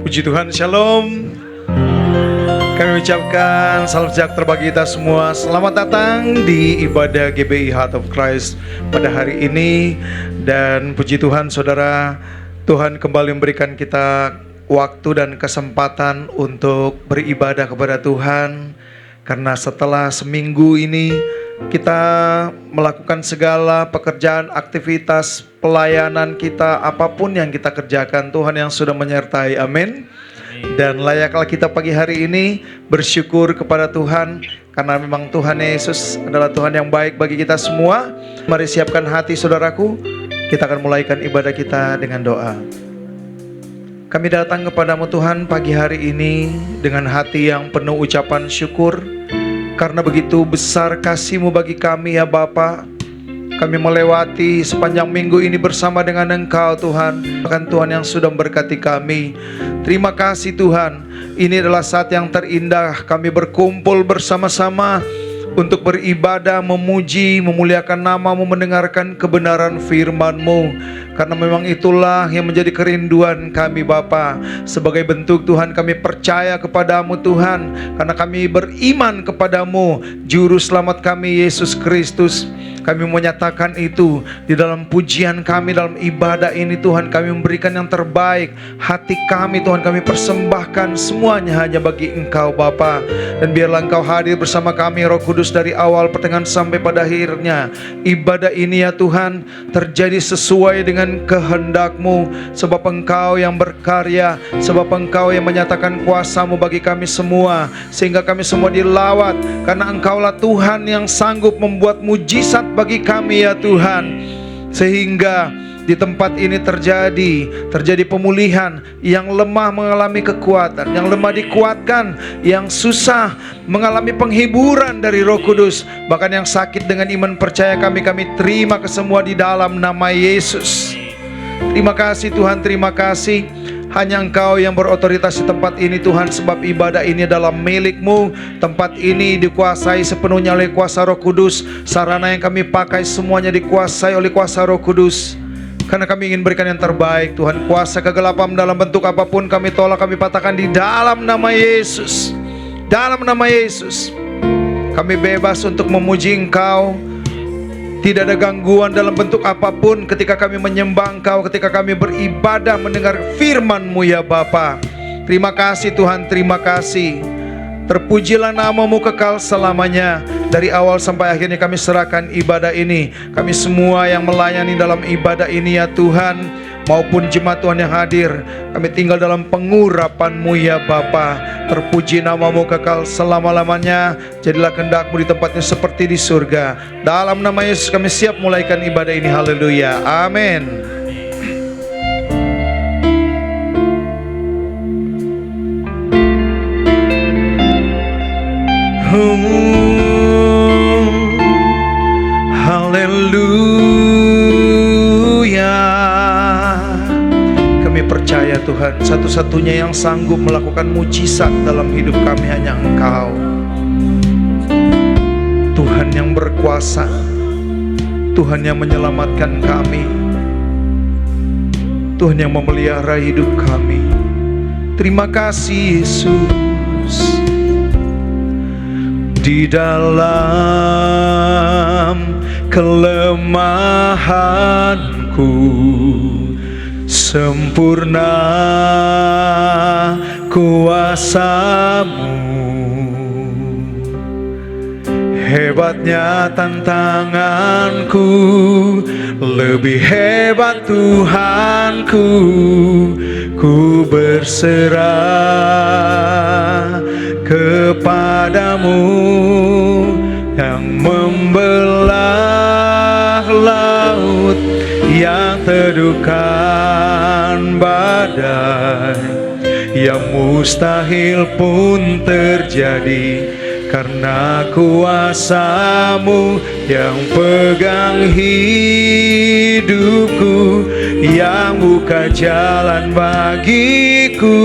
Puji Tuhan, Shalom. Kami ucapkan salam sejahtera bagi kita semua. Selamat datang di ibadah GBI Heart of Christ pada hari ini. Dan puji Tuhan saudara, Tuhan kembali memberikan kita waktu dan kesempatan untuk beribadah kepada Tuhan. Karena setelah seminggu ini kita melakukan segala pekerjaan, aktivitas, pelayanan kita, apapun yang kita kerjakan, Tuhan yang sudah menyertai, amin. Dan layaklah kita pagi hari ini bersyukur kepada Tuhan, karena memang Tuhan Yesus adalah Tuhan yang baik bagi kita semua. Mari siapkan hati saudaraku, kita akan mulaikan ibadah kita dengan doa. Kami datang kepadamu Tuhan pagi hari ini dengan hati yang penuh ucapan syukur, karena begitu besar kasih-Mu bagi kami ya Bapa. Kami melewati sepanjang minggu ini bersama dengan Engkau Tuhan. Bahkan Tuhan yang sudah memberkati kami. Terima kasih Tuhan. Ini adalah saat yang terindah kami berkumpul bersama-sama untuk beribadah, memuji, memuliakan nama-Mu, mendengarkan kebenaran firman-Mu. Karena memang itulah yang menjadi kerinduan kami Bapa. Sebagai bentuk Tuhan kami percaya kepadamu Tuhan, karena kami beriman kepadamu, Juru Selamat kami Yesus Kristus. Kami menyatakan itu di dalam pujian kami, dalam ibadah ini Tuhan. Kami memberikan yang terbaik. Hati kami Tuhan kami persembahkan semuanya hanya bagi Engkau Bapa. Dan biarlah Engkau hadir bersama kami Roh Kudus dari awal pertengahan sampai pada akhirnya. Ibadah ini ya Tuhan terjadi sesuai dengan kehendak-Mu. Sebab Engkau yang berkarya, sebab Engkau yang menyatakan kuasa-Mu bagi kami semua, sehingga kami semua dilawat. Karena Engkaulah Tuhan yang sanggup membuat mujizat bagi kami ya Tuhan. Sehingga di tempat ini terjadi pemulihan. Yang lemah mengalami kekuatan, yang lemah dikuatkan, yang susah mengalami penghiburan dari Roh Kudus. Bahkan yang sakit dengan iman percaya kami terima kesemua di dalam nama Yesus. Terima kasih Tuhan, terima kasih. Hanya Engkau yang berotoritas di tempat ini Tuhan, sebab ibadah ini adalah milik-Mu. Tempat ini dikuasai sepenuhnya oleh kuasa Roh Kudus. Sarana yang kami pakai semuanya dikuasai oleh kuasa Roh Kudus. Karena kami ingin berikan yang terbaik Tuhan. Kuasa kegelapan dalam bentuk apapun kami tolak, kami patahkan di dalam nama Yesus. Dalam nama Yesus kami bebas untuk memuji Engkau. Tidak ada gangguan dalam bentuk apapun ketika kami menyembah Engkau, ketika kami beribadah mendengar firman-Mu ya Bapa. Terima kasih Tuhan, terima kasih. Terpujilah nama-Mu kekal selamanya. Dari awal sampai akhirnya kami serahkan ibadah ini. Kami semua yang melayani dalam ibadah ini ya Tuhan, maupun jemaat Tuhan yang hadir, kami tinggal dalam pengurapan-Mu ya Bapa. Terpuji nama-Mu kekal selama-lamanya. Jadilah kehendak-Mu di tempatnya seperti di surga. Dalam nama Yesus kami siap mulaikan ibadah ini. Haleluya, amin. Haleluya. Kami percaya Tuhan, satu-satunya yang sanggup melakukan mujizat dalam hidup kami hanya Engkau. Tuhan yang berkuasa, Tuhan yang menyelamatkan kami, Tuhan yang memelihara hidup kami. Terima kasih Yesus. Di dalam kelemahanku sempurna kuasa-Mu. Hebatnya tantanganku, lebih hebat Tuhanku. Ku berserah kepadamu yang membelah laut, yang teduhkan badai, yang mustahil pun terjadi. Karena kuasa-Mu yang pegang hidupku, yang buka jalan bagiku.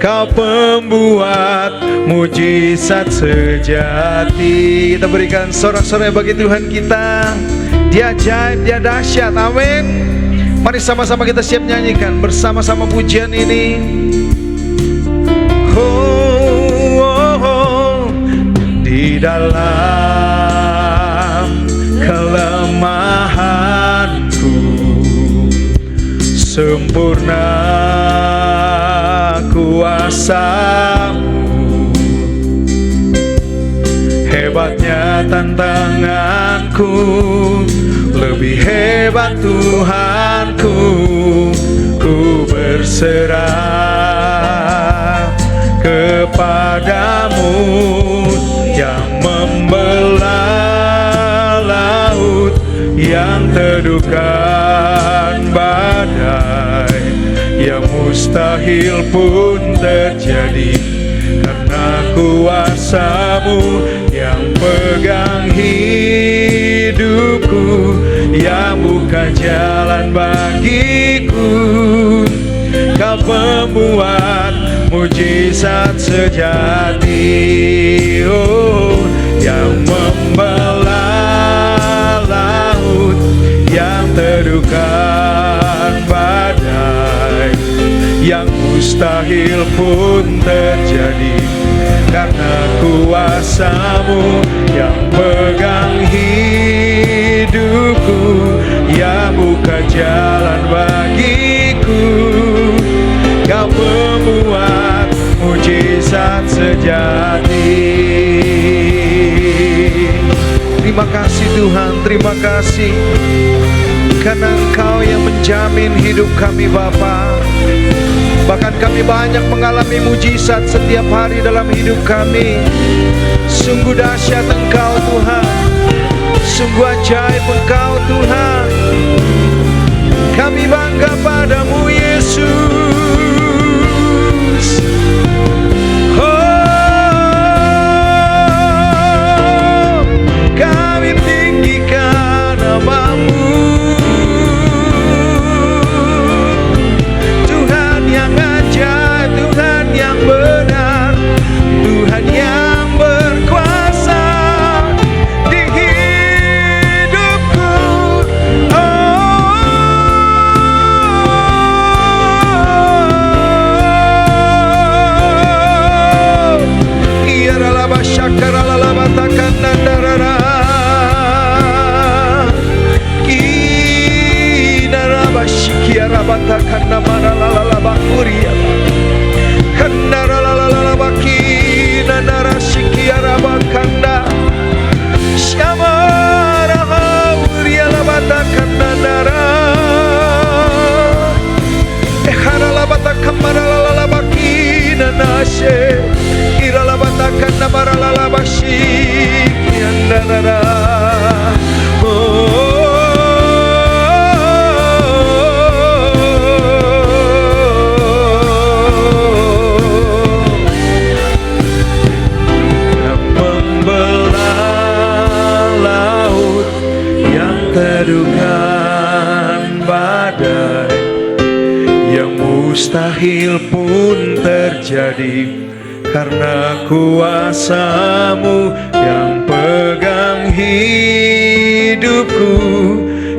Kau pembuat mujizat sejati. Kita berikan sorak-sorai bagi Tuhan kita. Dia ajaib, dia dahsyat, amin. Mari sama-sama kita siap nyanyikan bersama-sama pujian ini. Oh, oh, oh. Di dalam kelemahanku sempurna kuasa-Mu. Hebatnya tantanganku, lebih hebat Tuhanku. Ku berserah kepadamu yang membelah laut, yang teduhkan badai, yang mustahil pun terjadi karena kuasa-Mu yang pegang hidupku, yang buka jalan bagiku. Kau pembuat mujizat sejati, oh, yang membelah laut, yang teduhkan badai, yang mustahil pun terjadi karena kuasa-Mu yang pegang hidupku, yang buka jalan bagiku. Kau pembuat mujizat sejati. Terima kasih Tuhan, terima kasih karena Engkau yang menjamin hidup kami Bapa. Bahkan kami banyak mengalami mujizat setiap hari dalam hidup kami. Sungguh dahsyat Engkau Tuhan, sungguh ajaib Engkau Tuhan. Kami bangga padamu Yesus. Oh, kami tinggikan nama-Mu, Tuhan yang ajaib, Tuhan yang benar, Tuhan yang berkuasa di hidupku. Teduhkan badai, yang mustahil pun terjadi karena kuasa-Mu yang pegang hidupku,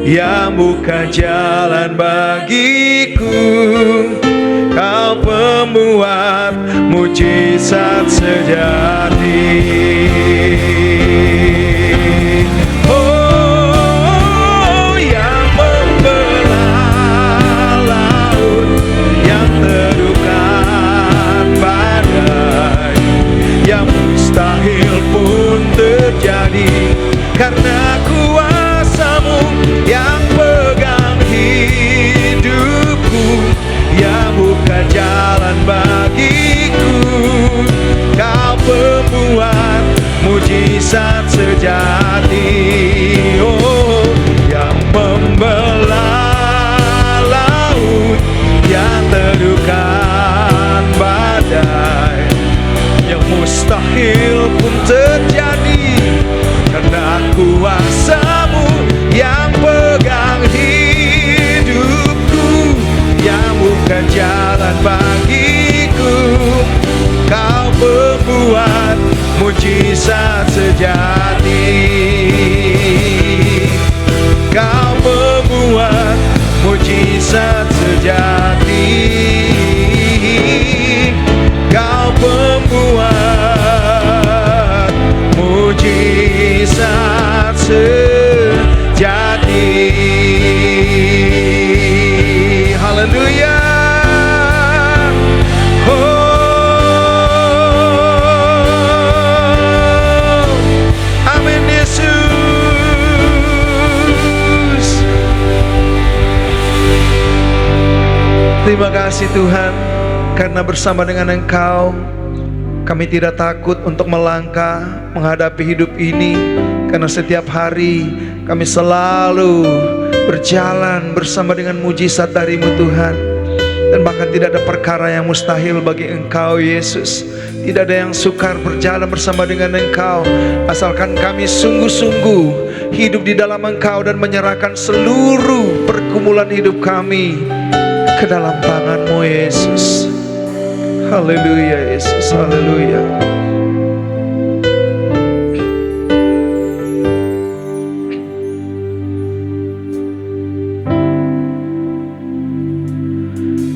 yang buka jalan bagiku. Kau pembuat mujizat sejati. Mustahil pun terjadi karena kuasa-Mu yang pegang hidupku, yang buka jalan bagiku. Kau pembuat mujizat mujizat sejati. Kau pembuat mujizat sejati. Haleluya. Oh, amin Yesus. Terima kasih Tuhan, karena bersama dengan Engkau kami tidak takut untuk melangkah menghadapi hidup ini, karena setiap hari kami selalu berjalan bersama dengan mujizat dari-Mu Tuhan. Dan bahkan tidak ada perkara yang mustahil bagi Engkau Yesus. Tidak ada yang sukar berjalan bersama dengan Engkau, asalkan kami sungguh-sungguh hidup di dalam Engkau dan menyerahkan seluruh pergumulan hidup kami ke dalam tangan-Mu Yesus. Haleluya Yesus, haleluya.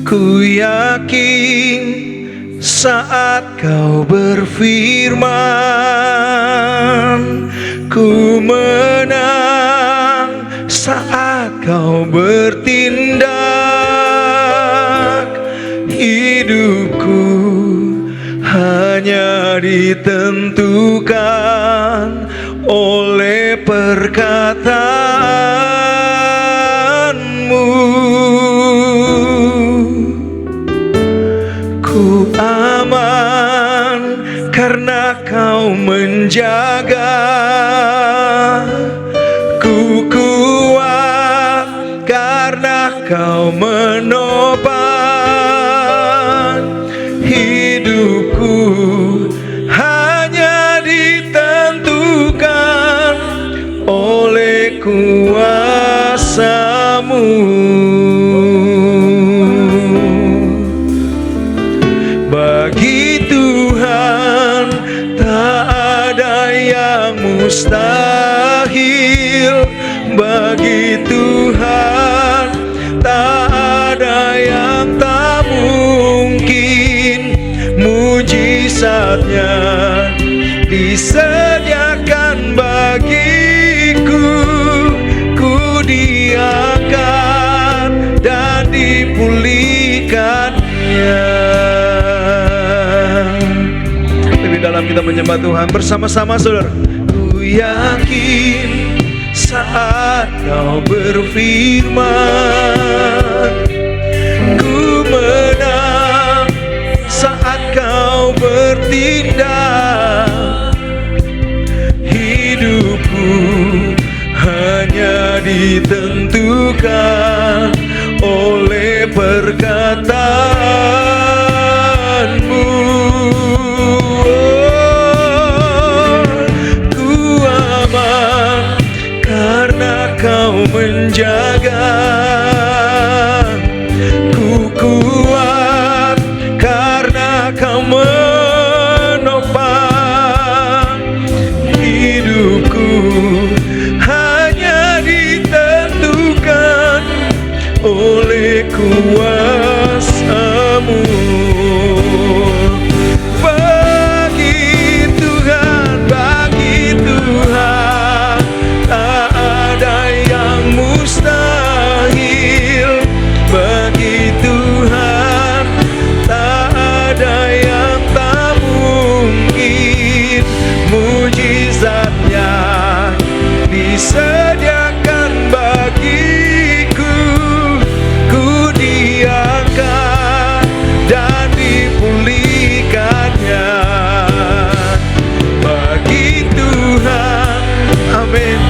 Ku yakin saat Kau berfirman, ku menang saat Kau bertindak. Hidupku hanya ditentukan oleh perkataan-Mu. Ku aman karena Kau menjaga. Ku kuat karena Kau menopang. Hidupku hanya ditentukan oleh kuasa-Mu. Bagi Tuhan tak ada yang mustahil. Bagi Tuhan tak ada yang tak mungkin. Mujizatnya disediakan bagiku. Ku diangkat dan dipulihkannya. Lebih dalam kita menyembah Tuhan bersama-sama saudara. Ku yakin saat Kau berfirman, ku menang saat Kau bertindak. Hidupku hanya ditentukan oleh perkataan-Mu. Ku aman karena Kau menjaga. Ku kuat karena Kau menopang. Hidupku hanya ditentukan oleh kuasa-Mu. Bagi Tuhan tak ada yang mustahil. Bagi Tuhan tak ada yang tak mungkin. Mujizatnya disediakan bagiku. Ku diangkat dan dipulihkannya. Bagi Tuhan, amin.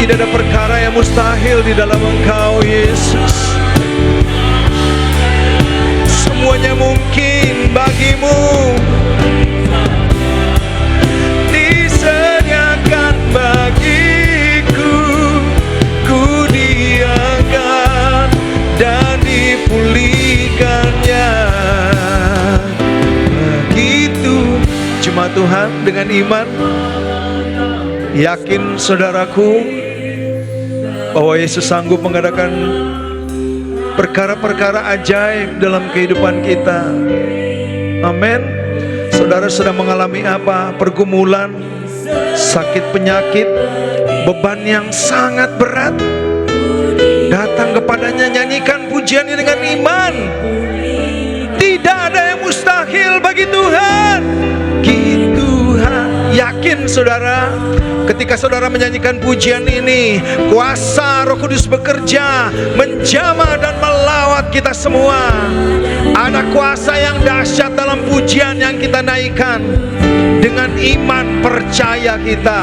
Tidak ada perkara yang mustahil di dalam Engkau Yesus. Semuanya mungkin bagimu. Disediakan bagiku. Ku diangkat dan dipulihkannya. Begitu jemaat Tuhan, dengan iman yakin saudaraku, bahwa Yesus sanggup mengadakan perkara-perkara ajaib dalam kehidupan kita. Amin. Saudara sedang mengalami apa? Pergumulan, sakit penyakit, beban yang sangat berat. Datang kepadanya, nyanyikan pujiannya dengan iman. Tidak ada yang mustahil bagi Tuhan. Tuhan. Yakin saudara, ketika saudara menyanyikan pujian ini, kuasa Roh Kudus bekerja, menjamah dan melawat kita semua. Ada kuasa yang dahsyat dalam pujian yang kita naikkan. Dengan iman percaya kita.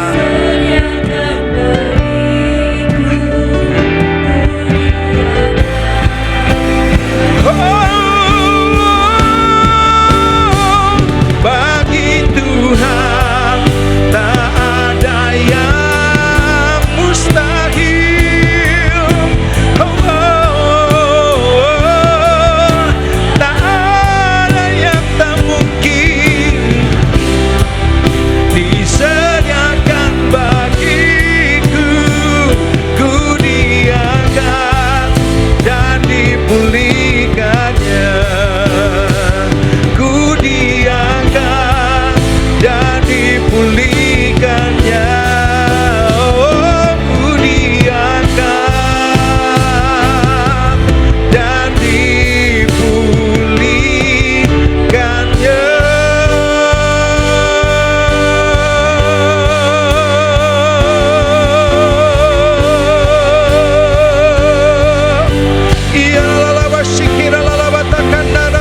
Bagi Tuhan tak ada yang mustahil. Tak ada yang tak mungkin disediakan bagiku. Ku diangkat dan dipulihkannya. Ku diangkat dan dipulihkannya. Oh, ku diangkat dan dipulihkannya. Iya lalaba syikira lalaba takanda.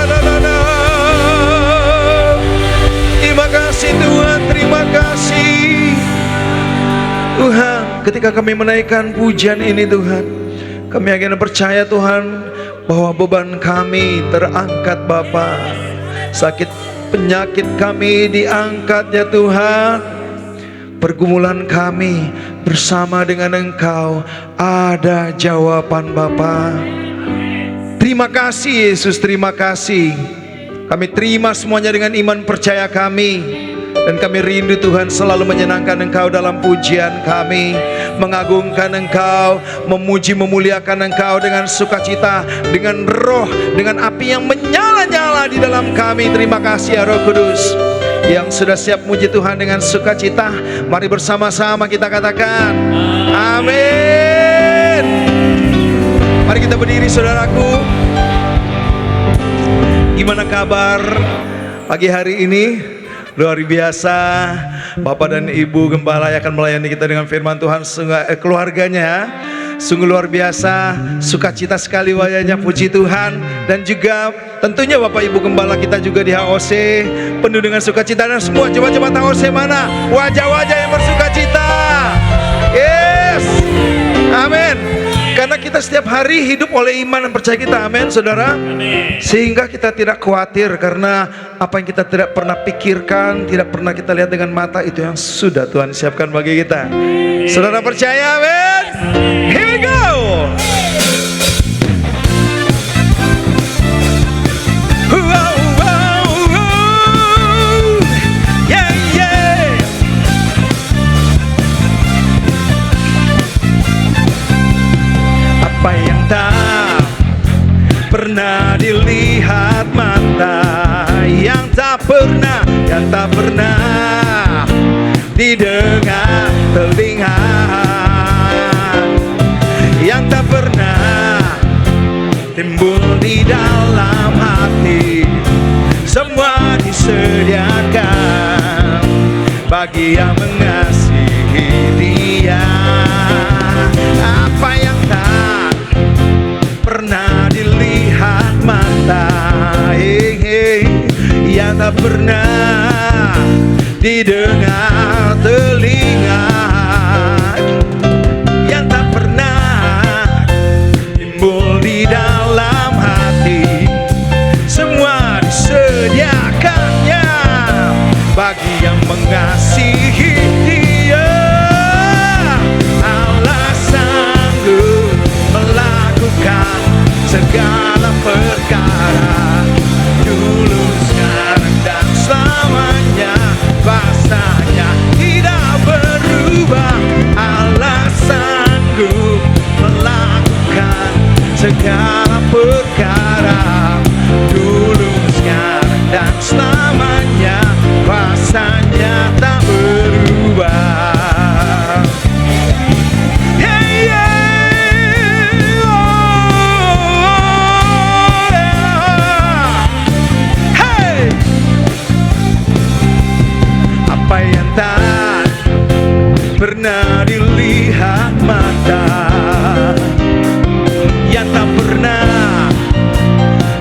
Terima kasih Tuhan, terima kasih Tuhan. Ketika kami menaikkan pujian ini Tuhan, kami akan percaya Tuhan bahwa beban kami terangkat Bapa. Sakit penyakit kami diangkat ya Tuhan. Pergumulan kami bersama dengan Engkau ada jawaban Bapa. Terima kasih Yesus, terima kasih. Kami terima semuanya dengan iman percaya kami. Dan kami rindu Tuhan selalu menyenangkan Engkau dalam pujian kami, mengagungkan Engkau, memuji memuliakan Engkau dengan sukacita, dengan roh, dengan api yang menyala-nyala di dalam kami. Terima kasih ya Roh Kudus yang sudah siap muji Tuhan dengan sukacita. Mari bersama-sama kita katakan amin. Mari kita berdiri saudaraku. Gimana kabar pagi hari ini? Luar biasa. Bapak dan Ibu Gembala yang akan melayani kita dengan firman Tuhan, keluarganya sungguh luar biasa. Sukacita sekali wajahnya, puji Tuhan. Dan juga tentunya Bapak Ibu Gembala kita juga di HOC penuh dengan sukacita. Dan semua jemaat-jemaat HOC mana? Wajah-wajah yang bersukacita. Yes, amin. Karena kita setiap hari hidup oleh iman dan percaya kita, amin saudara. Sehingga kita tidak khawatir karena apa yang kita tidak pernah pikirkan, tidak pernah kita lihat dengan mata, itu yang sudah Tuhan siapkan bagi kita. Saudara percaya, amin. Here we go. Apa yang tak pernah dilihat mata, yang tak pernah didengar telinga, yang tak pernah timbul di dalam hati, semua disediakan bagi yang mengasihi Dia. Apa yang tak pernah dilihat mata, yang tak pernah didengar telinga, yang tak pernah timbul di dalam hati, semua disediakannya bagi yang mengasihi Dia. dilihat mata, yang tak pernah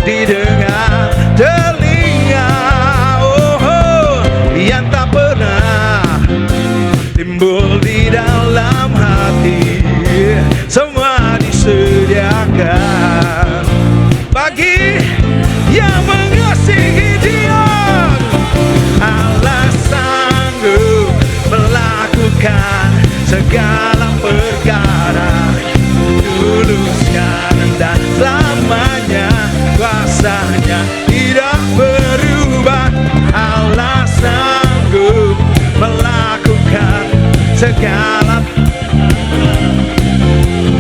didengar telinga, yang tak pernah timbul di dalam hati, semua disediakan bagi yang mengasihi Dia. Allah sanggup melakukan segala perkara, dulu, sekarang, dan selamanya. Kuasanya tidak berubah. Allah sanggup melakukan segala,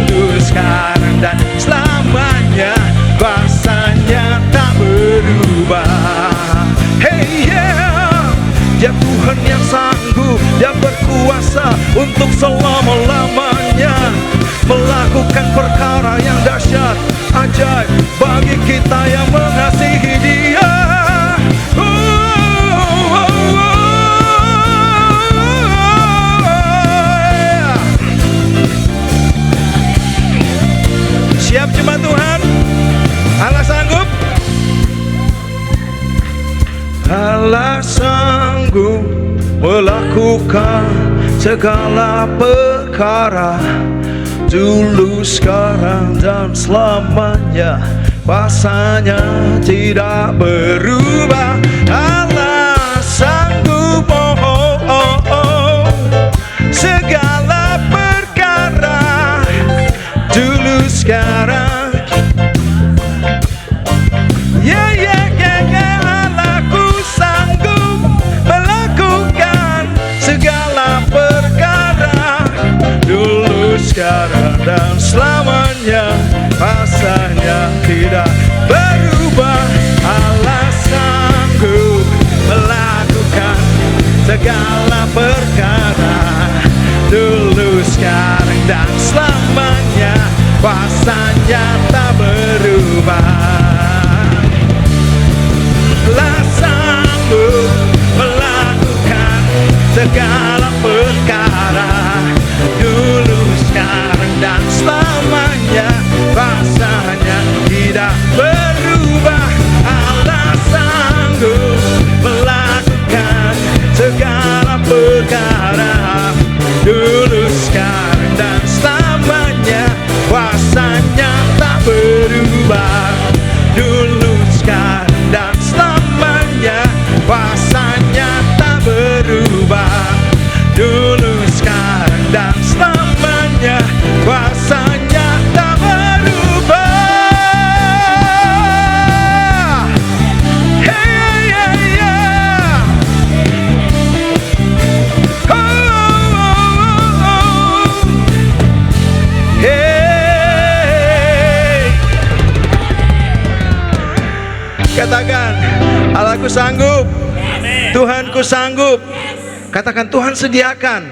dulu, sekarang, dan selamanya. Kuasanya tak berubah. Hey yeah, Dia Tuhan yang sanggup, Dia berkuasa untuk selama-lamanya melakukan perkara yang dahsyat, ajaib bagi kita yang mengasihi Dia. Siap jemaat Tuhan? Allah sanggup. Allah sanggup melakukan segala perkara, dulu, sekarang, dan selamanya. Kuasanya tidak berubah. Allah sanggup segala perkara, dulu, sekarang. Allahku sanggup melakukan segala perkara, dulu, sekarang, dan selamanya. Kuasanya tidak berubah. Allah sanggup melakukan segala perkara, dulu, sekarang, dan selamanya. Kuasanya tak berubah. Allah sanggup melakukan segala perkara, dulu, sekarang, dan selamanya. Kuasanya tidak berubah. Allah sanggup melakukan segala perkara, dulu, sekarang, dan selamanya. Kuasanya tak berubah. Dulu, sekarang, dan selamanya. Kuasanya tak berubah. Dulu, sekarang, dan selamanya. Kuasanya tak berubah. Hey, yeah, yeah. Oh, oh, oh, oh. Hey. Katakan, Allahku sanggup. Amen. Tuhanku sanggup. Katakan, Tuhan sediakan.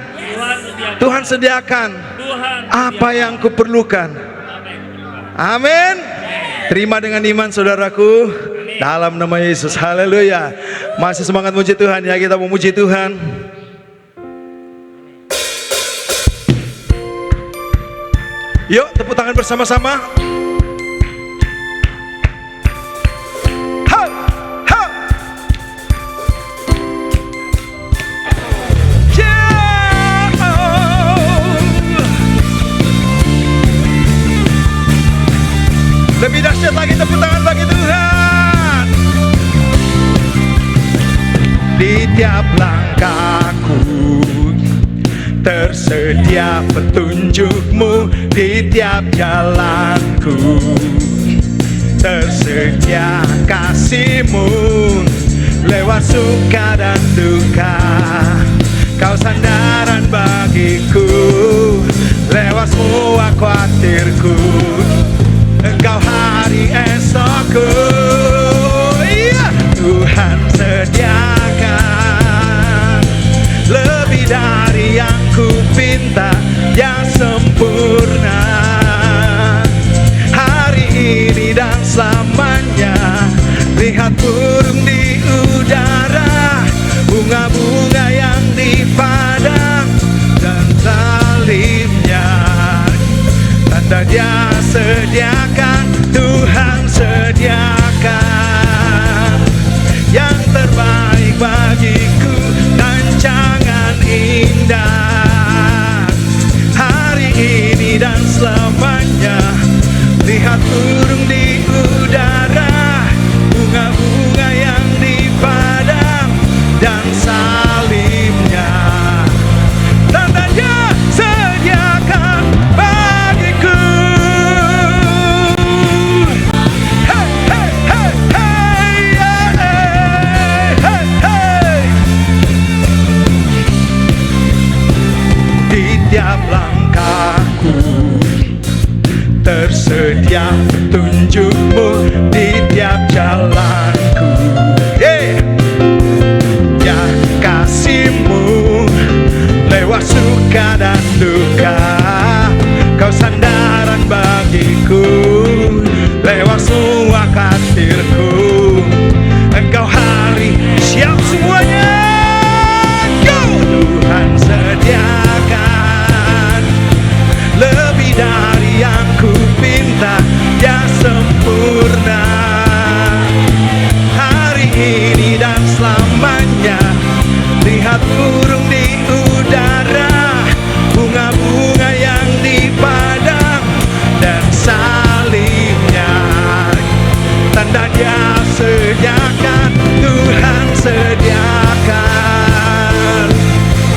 Tuhan sediakan apa yang kuperlukan. Amin. Terima dengan iman saudaraku. Dalam nama Yesus. Haleluya. Masih semangat muji Tuhan ya, kita memuji Tuhan. Yuk tepuk tangan bersama-sama. Lebih dahsyat lagi tepuk tangan bagi Tuhan. Di tiap langkahku tersedia petunjuk-Mu, di tiap jalanku tersedia kasih-Mu. Lewat suka dan duka Kau sandaran bagiku, lewat semua khawatirku Engkau hari esokku. Iya, Tuhan sediakan lebih dari yang ku pinta, yang sempurna hari ini dan selamanya. Lihat burung di udara, bunga-bunga yang di padang, dan tali tanda Dia sediakan, Tuhan sediakan yang terbaik bagiku, rancangan indah hari ini dan selamanya. Lihat burung di udara, bunga-bunga yang di padang, dan salibnya, tanda Dia sediakan bagiku. Hey, hey, hey, hey, yeah, hey, hey. Di tiap langkahku tersedia petunjuk-Mu, di tiap jalanku. Ya kasih-Mu lewat suka dan duka, Kau sandaran bagiku lewat semua katirku. Engkau hari siap semuanya. Go! Tuhan sediakan lebih dari yang ku pinta, Dia sempurna hari ini dan selamanya. Lihat burung di udara, bunga-bunga yang di padang, dan salibnya, tanda Dia sediakan, Tuhan sediakan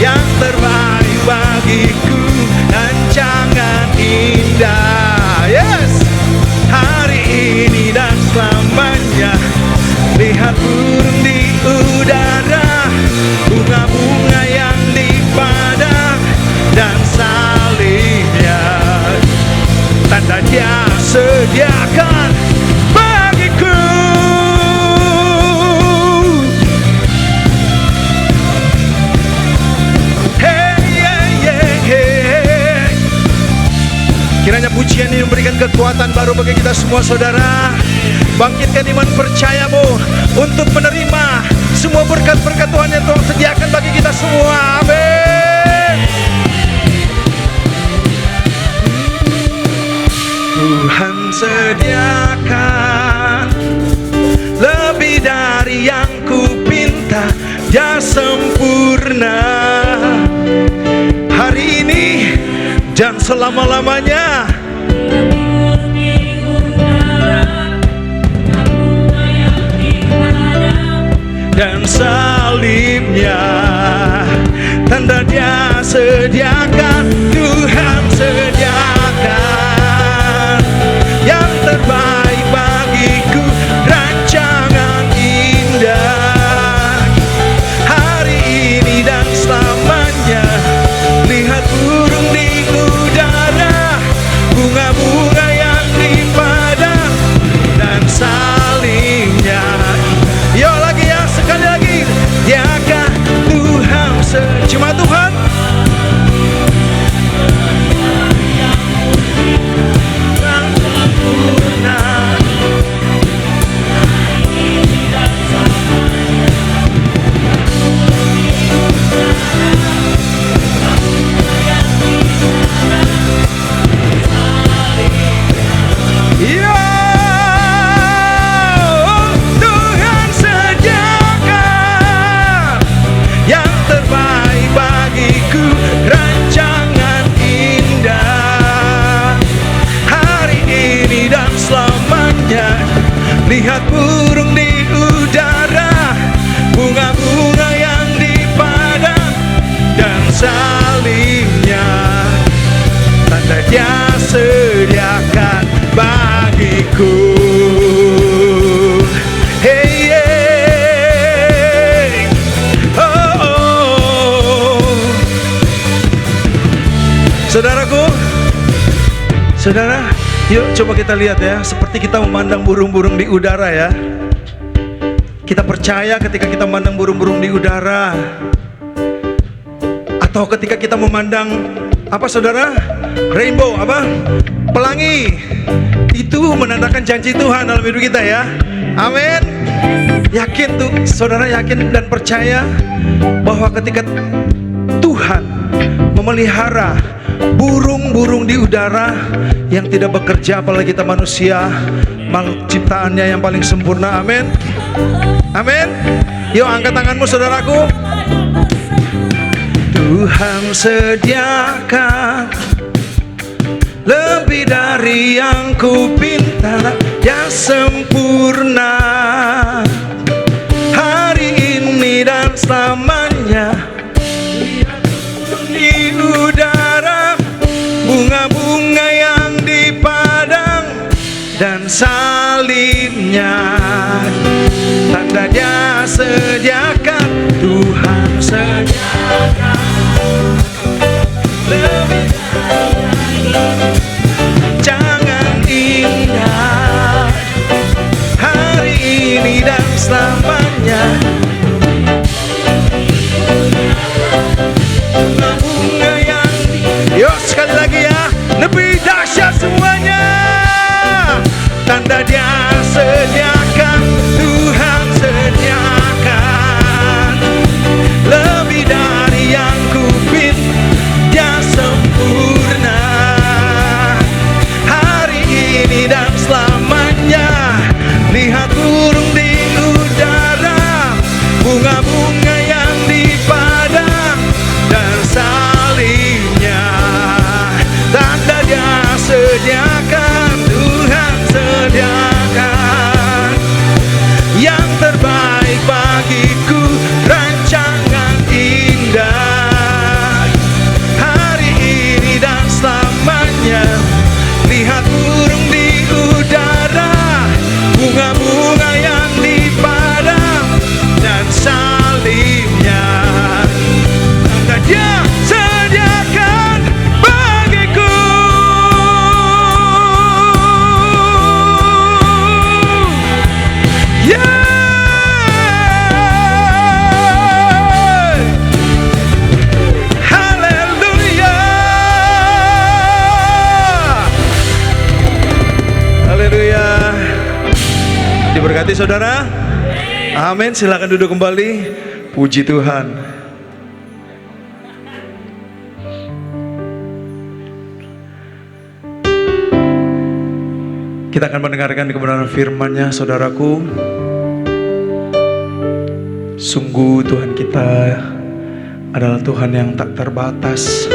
yang terbaik bagiku, rancangan indah. Yes, hari ini dan selamanya. Lihat burung di udara, bunga-bunga yang di padang, dan salibnya, tanda Dia sediakan bagiku. Hey, hey, hey, hey. Kiranya pujian ini memberikan kekuatan baru bagi kita semua, saudara. Bangkitkan iman percayamu untuk menerima semua berkat-berkat Tuhan yang Tuhan sediakan bagi kita semua. Amin. Tuhan sediakan lebih dari yang ku pinta, Dia sempurna hari ini dan selama-lamanya. Dan salibnya, tanda Dia sediakan, Tuhan sediakan yang terbaik bagiku, rancangan indah hari ini dan selamanya. Lihat burung di udara, bunga-bunga yang di padang, dan salibnya. Yo lagi ya, sekali lagi. Diakah Tuhan cuma Tuhan lihat burung di udara, bunga-bunga yang di padang, dan salibnya, tanda Dia sediakan bagiku. Hey, hey. Oh, oh. Saudaraku, saudara, yuk coba kita lihat ya, seperti kita memandang burung-burung di udara ya. Kita percaya ketika kita memandang burung-burung di udara, atau ketika kita memandang apa saudara? Rainbow, apa? Pelangi. Itu menandakan janji Tuhan dalam hidup kita ya. Amin. Yakin tuh, saudara yakin dan percaya bahwa ketika Tuhan memelihara burung-burung di udara yang tidak bekerja, apalagi kita manusia, ciptaannya yang paling sempurna. Amin. Amin. Yuk angkat tanganmu saudaraku. Tuhan sediakan lebih dari yang ku pinta, yang sempurna hari ini dan selamanya. Di udara bunga-bunga yang di padang dan salibnya, tandanya sediakan. Tuhan sediakan lebih jangan indah hari ini dan selamanya. Bunga yang yuk sekali lagi ya, lebih dahsyat semuanya. Tanda dia sediakan, Tuhan sediakan lebih dari yang ku pinta, dia sempurna hari ini dan selamanya. Lihat burung di udara, bunga-bunga yang di padang dan salibnya, tanda dia sediakan. Tuhan sediakan yang terbaik bagiku, rancangan indah hari ini dan selamanya. Lihat burung di udara, bunga-bunga yang di padang dan salibnya, tanda dia sediakan bagiku. Yeah. Haleluya. Haleluya. Diberkati saudara. Amin. Silakan duduk kembali. Puji Tuhan. Kita akan mendengarkan kebenaran firman-Nya, saudaraku. Sungguh Tuhan kita adalah Tuhan yang tak terbatas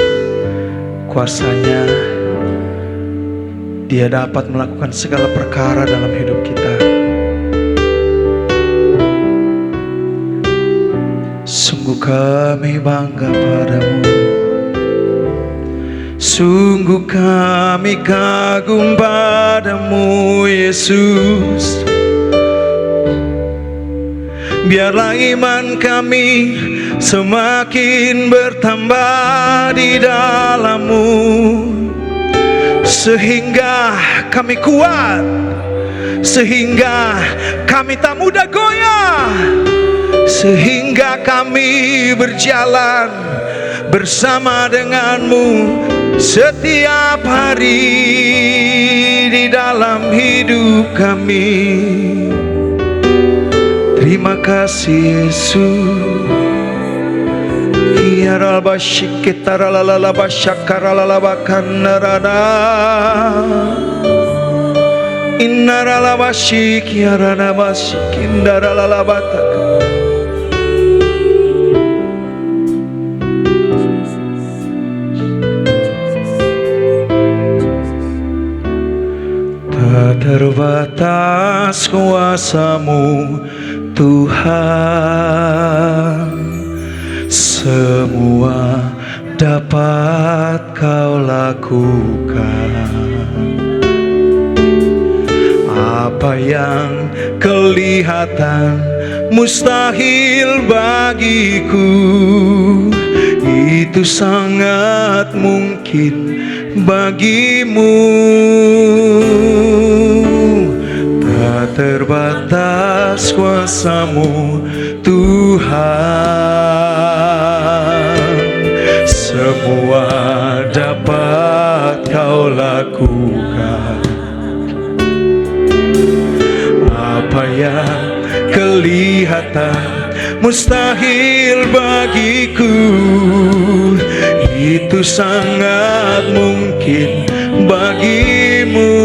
kuasanya. Dia dapat melakukan segala perkara dalam hidup kita. Sungguh kami bangga padamu, sungguh kami kagum padamu Yesus. Biarlah iman kami semakin bertambah di dalam-Mu, sehingga kami kuat, sehingga kami tak mudah goyah, sehingga kami berjalan bersama dengan-Mu setiap hari di dalam hidup kami. Terima kasih Yesus. Kiara bashik kitara lalala bashakara lalaba kanarana. Innara labashik kiara nabashik indara lalabata. Tak terbatas kuasa-Mu Tuhan, semua dapat Kau lakukan. Apa yang kelihatan mustahil bagiku, itu sangat mungkin bagimu. Tak terbatas kuasa-Mu Tuhan, semua dapat Kau lakukan. Apa yang kelihatan mustahil bagiku, itu sangat mungkin bagimu.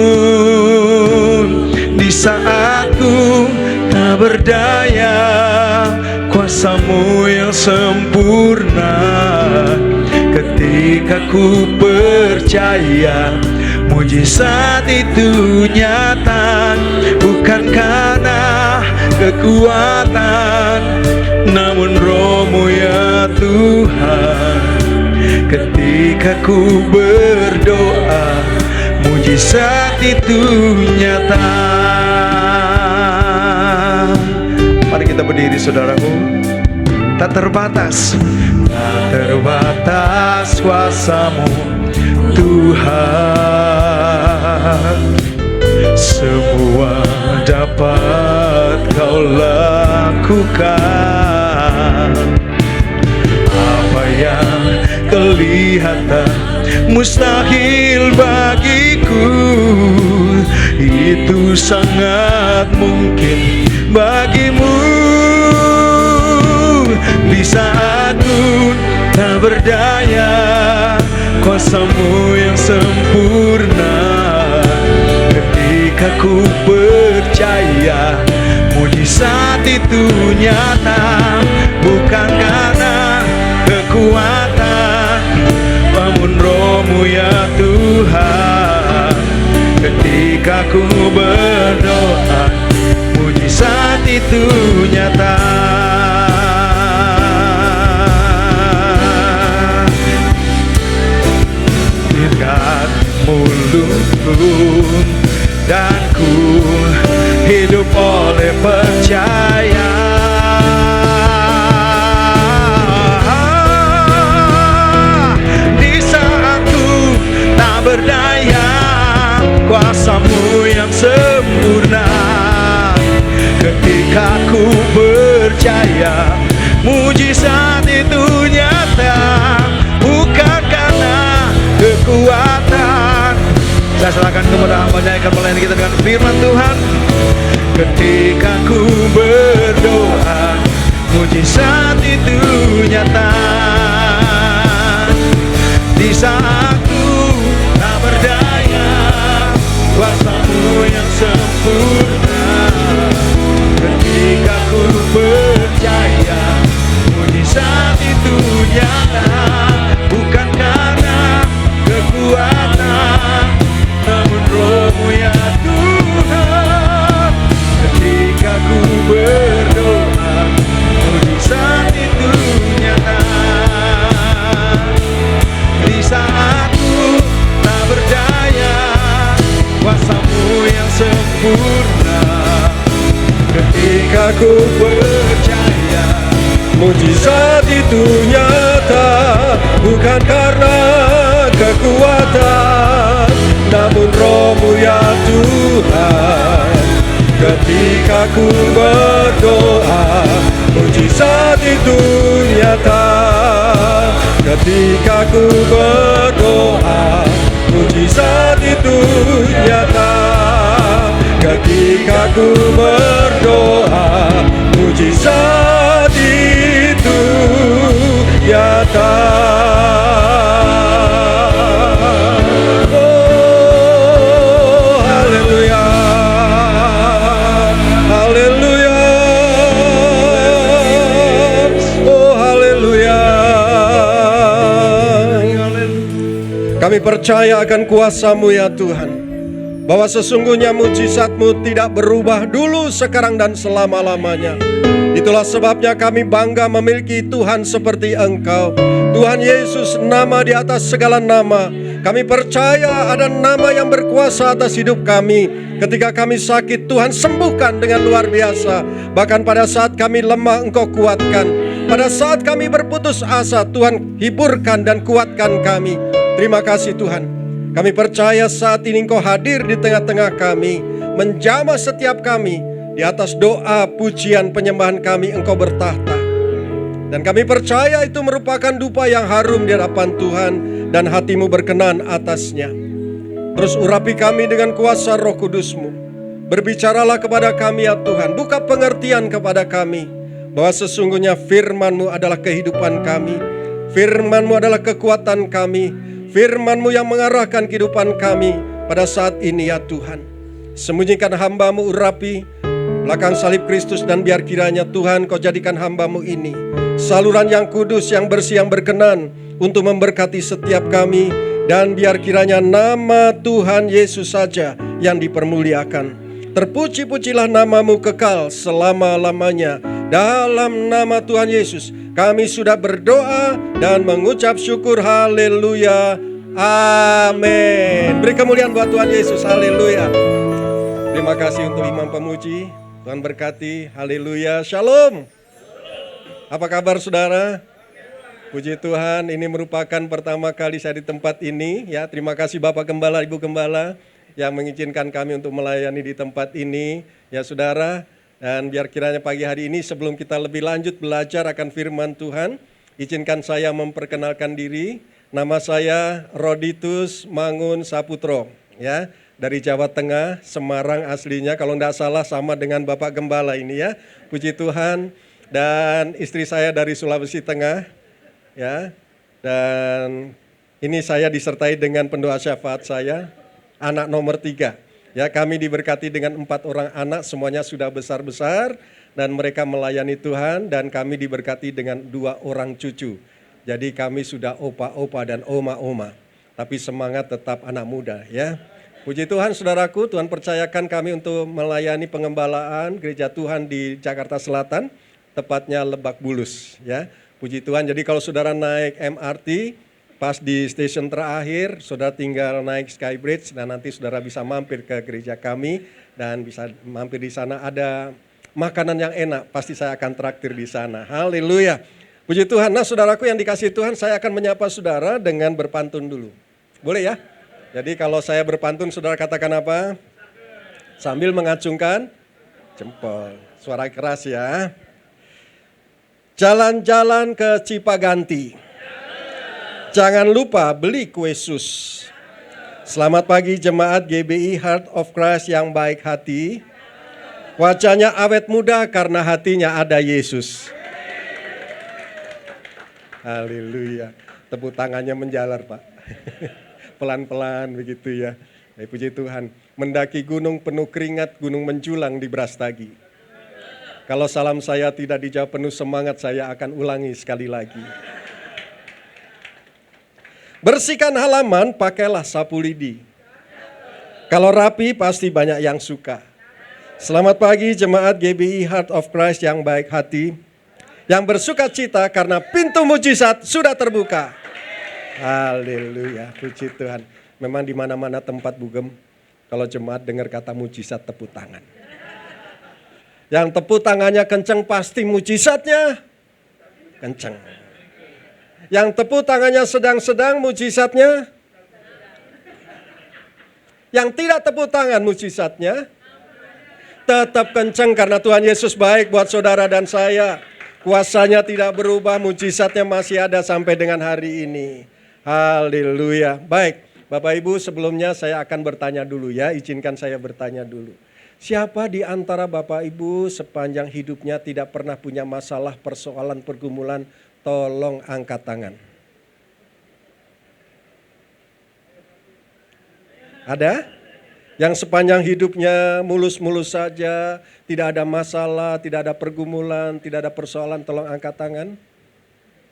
Di saat ku tak berdaya, kuasa-Mu yang sempurna. Ketika ku percaya mujizat itu nyata, bukan karena kekuatan, namun Roh-Mu ya Tuhan. Ketika ku berdoa, mujizat itu nyata. Mari kita berdiri saudaraku. Tak terbatas, tak terbatas kuasa-Mu Tuhan. Semua dapat Kau lakukan. Apa yang kelihatan mustahil bagiku, itu sangat mungkin bagimu. Di saat ku tak berdaya, kuasa-Mu yang sempurna. Ketika ku percaya mujizat itu nyata, bukan karena kekuatan, namun Roh-Mu ya Tuhan. Ketika ku berdoa, mujizat itu nyata. Dekat mulutku dan ku hidup oleh percaya. Di saat ku tak berdaya, kuasa-Mu yang sempurna. Ketika ku percaya mujizat itu nyata, bukan karena kekuatan. Saya serahkan kepada hamba-Nya yang akan melayani kita dengan firman Tuhan. Ketika ku berdoa, mujizat itu nyata. Di saat ku tak berdaya, kuasa-Mu yang sempurna. Ketika ku percaya mujizat itu nyata, bukan karena kekuatan, namun Roh-Mu ya Tuhan. Ketika ku berdoa, mujizat itu nyata. Di saat ku tak berdaya, kuasa-Mu yang sempurna. Ketika ku percaya mujizat itu nyata, bukan karena kekuatan, namun Roh-Mu ya Tuhan. Ketika ku berdoa, mujizat itu nyata. Ketika ku berdoa, mujizat itu nyata. Ketika ku berdoa, mujizat itu nyata. Oh, haleluya, haleluya, oh haleluya. Kami percaya akan kuasa-Mu ya Tuhan, bahwa sesungguhnya mujizat-Mu tidak berubah dulu, sekarang, dan selama-lamanya. Itulah sebabnya kami bangga memiliki Tuhan seperti Engkau, Tuhan Yesus, nama di atas segala nama. Kami percaya ada nama yang berkuasa atas hidup kami. Ketika kami sakit, Tuhan sembuhkan dengan luar biasa. Bahkan pada saat kami lemah, Engkau kuatkan. Pada saat kami berputus asa, Tuhan hiburkan dan kuatkan kami. Terima kasih Tuhan. Kami percaya saat ini Engkau hadir di tengah-tengah kami, menjamah setiap kami. Di atas doa, pujian, penyembahan kami Engkau bertahta. Dan kami percaya itu merupakan dupa yang harum di hadapan Tuhan, dan hati-Mu berkenan atasnya. Terus urapi kami dengan kuasa Roh Kudus-Mu. Berbicaralah kepada kami ya Tuhan, buka pengertian kepada kami, bahwa sesungguhnya firman-Mu adalah kehidupan kami. Firman-Mu adalah kekuatan kami. Firman-Mu yang mengarahkan kehidupan kami pada saat ini ya Tuhan. Sembunyikan hamba-Mu urapi belakang salib Kristus, dan biar kiranya Tuhan Kau jadikan hamba-Mu ini saluran yang kudus, yang bersih, yang berkenan untuk memberkati setiap kami. Dan biar kiranya nama Tuhan Yesus saja yang dipermuliakan. Terpuji-pujilah nama-Mu kekal selama-lamanya. Dalam nama Tuhan Yesus kami sudah berdoa dan mengucap syukur. Haleluya. Amin. Beri kemuliaan buat Tuhan Yesus. Haleluya. Terima kasih untuk imam pemuji. Tuhan berkati. Haleluya. Shalom. Apa kabar saudara? Puji Tuhan, ini merupakan pertama kali saya di tempat ini. Ya, terima kasih Bapak Gembala, Ibu Gembala yang mengizinkan kami untuk melayani di tempat ini. Ya saudara, dan biar kiranya pagi hari ini sebelum kita lebih lanjut belajar akan firman Tuhan, izinkan saya memperkenalkan diri. Nama saya Roditus Mangun Saputro, ya, dari Jawa Tengah, Semarang aslinya. Kalau tidak salah sama dengan Bapak Gembala ini ya. Puji Tuhan. Dan istri saya dari Sulawesi Tengah. Ya, dan ini saya disertai dengan pendoa syafaat saya, anak nomor 3. Ya, kami diberkati dengan 4 orang anak, semuanya sudah besar-besar dan mereka melayani Tuhan, dan kami diberkati dengan 2 orang cucu. Jadi kami sudah opa-opa dan oma-oma, tapi semangat tetap anak muda ya. Puji Tuhan saudaraku, Tuhan percayakan kami untuk melayani pengembalaan gereja Tuhan di Jakarta Selatan, tepatnya Lebak Bulus ya. Puji Tuhan, jadi kalau saudara naik MRT, pas di stasiun terakhir, saudara tinggal naik Skybridge, dan nanti saudara bisa mampir ke gereja kami, dan bisa mampir di sana, ada makanan yang enak, pasti saya akan traktir di sana. Haleluya. Puji Tuhan. Nah saudaraku yang dikasihi Tuhan, saya akan menyapa saudara dengan berpantun dulu. Boleh ya? Jadi kalau saya berpantun, saudara katakan apa? Sambil mengacungkan jempol. Suara keras ya. Jalan-jalan ke Cipaganti. Jangan lupa beli kue sus. Selamat pagi jemaat GBI Heart of Christ yang baik hati. Wajahnya awet muda karena hatinya ada Yesus. Haleluya. Tepuk tangannya menjalar Pak. Pelan-pelan begitu ya. Puji Tuhan. Mendaki gunung penuh keringat, gunung menjulang di Brastagi. Kalau salam saya tidak dijawab penuh semangat, saya akan ulangi sekali lagi. Bersihkan halaman, pakailah sapu lidi. Kalau rapi, pasti banyak yang suka. Selamat pagi jemaat GBI Heart of Christ yang baik hati, yang bersuka cita karena pintu mujizat sudah terbuka. Haleluya, puji Tuhan. Memang di mana-mana tempat Bugem, kalau jemaat dengar kata mujizat, tepuk tangan. Yang tepuk tangannya kenceng pasti mujizatnya kenceng. Yang tepuk tangannya sedang-sedang mujizatnya. Yang tidak tepuk tangan mujizatnya tetap kenceng karena Tuhan Yesus baik buat saudara dan saya. Kuasanya tidak berubah, mujizatnya masih ada sampai dengan hari ini. Haleluya. Baik, Bapak Ibu, sebelumnya saya akan bertanya dulu ya, izinkan saya bertanya dulu. Siapa di antara Bapak Ibu sepanjang hidupnya tidak pernah punya masalah, persoalan, pergumulan? Tolong angkat tangan. Ada? Yang sepanjang hidupnya mulus-mulus saja, tidak ada masalah, tidak ada pergumulan, tidak ada persoalan, tolong angkat tangan.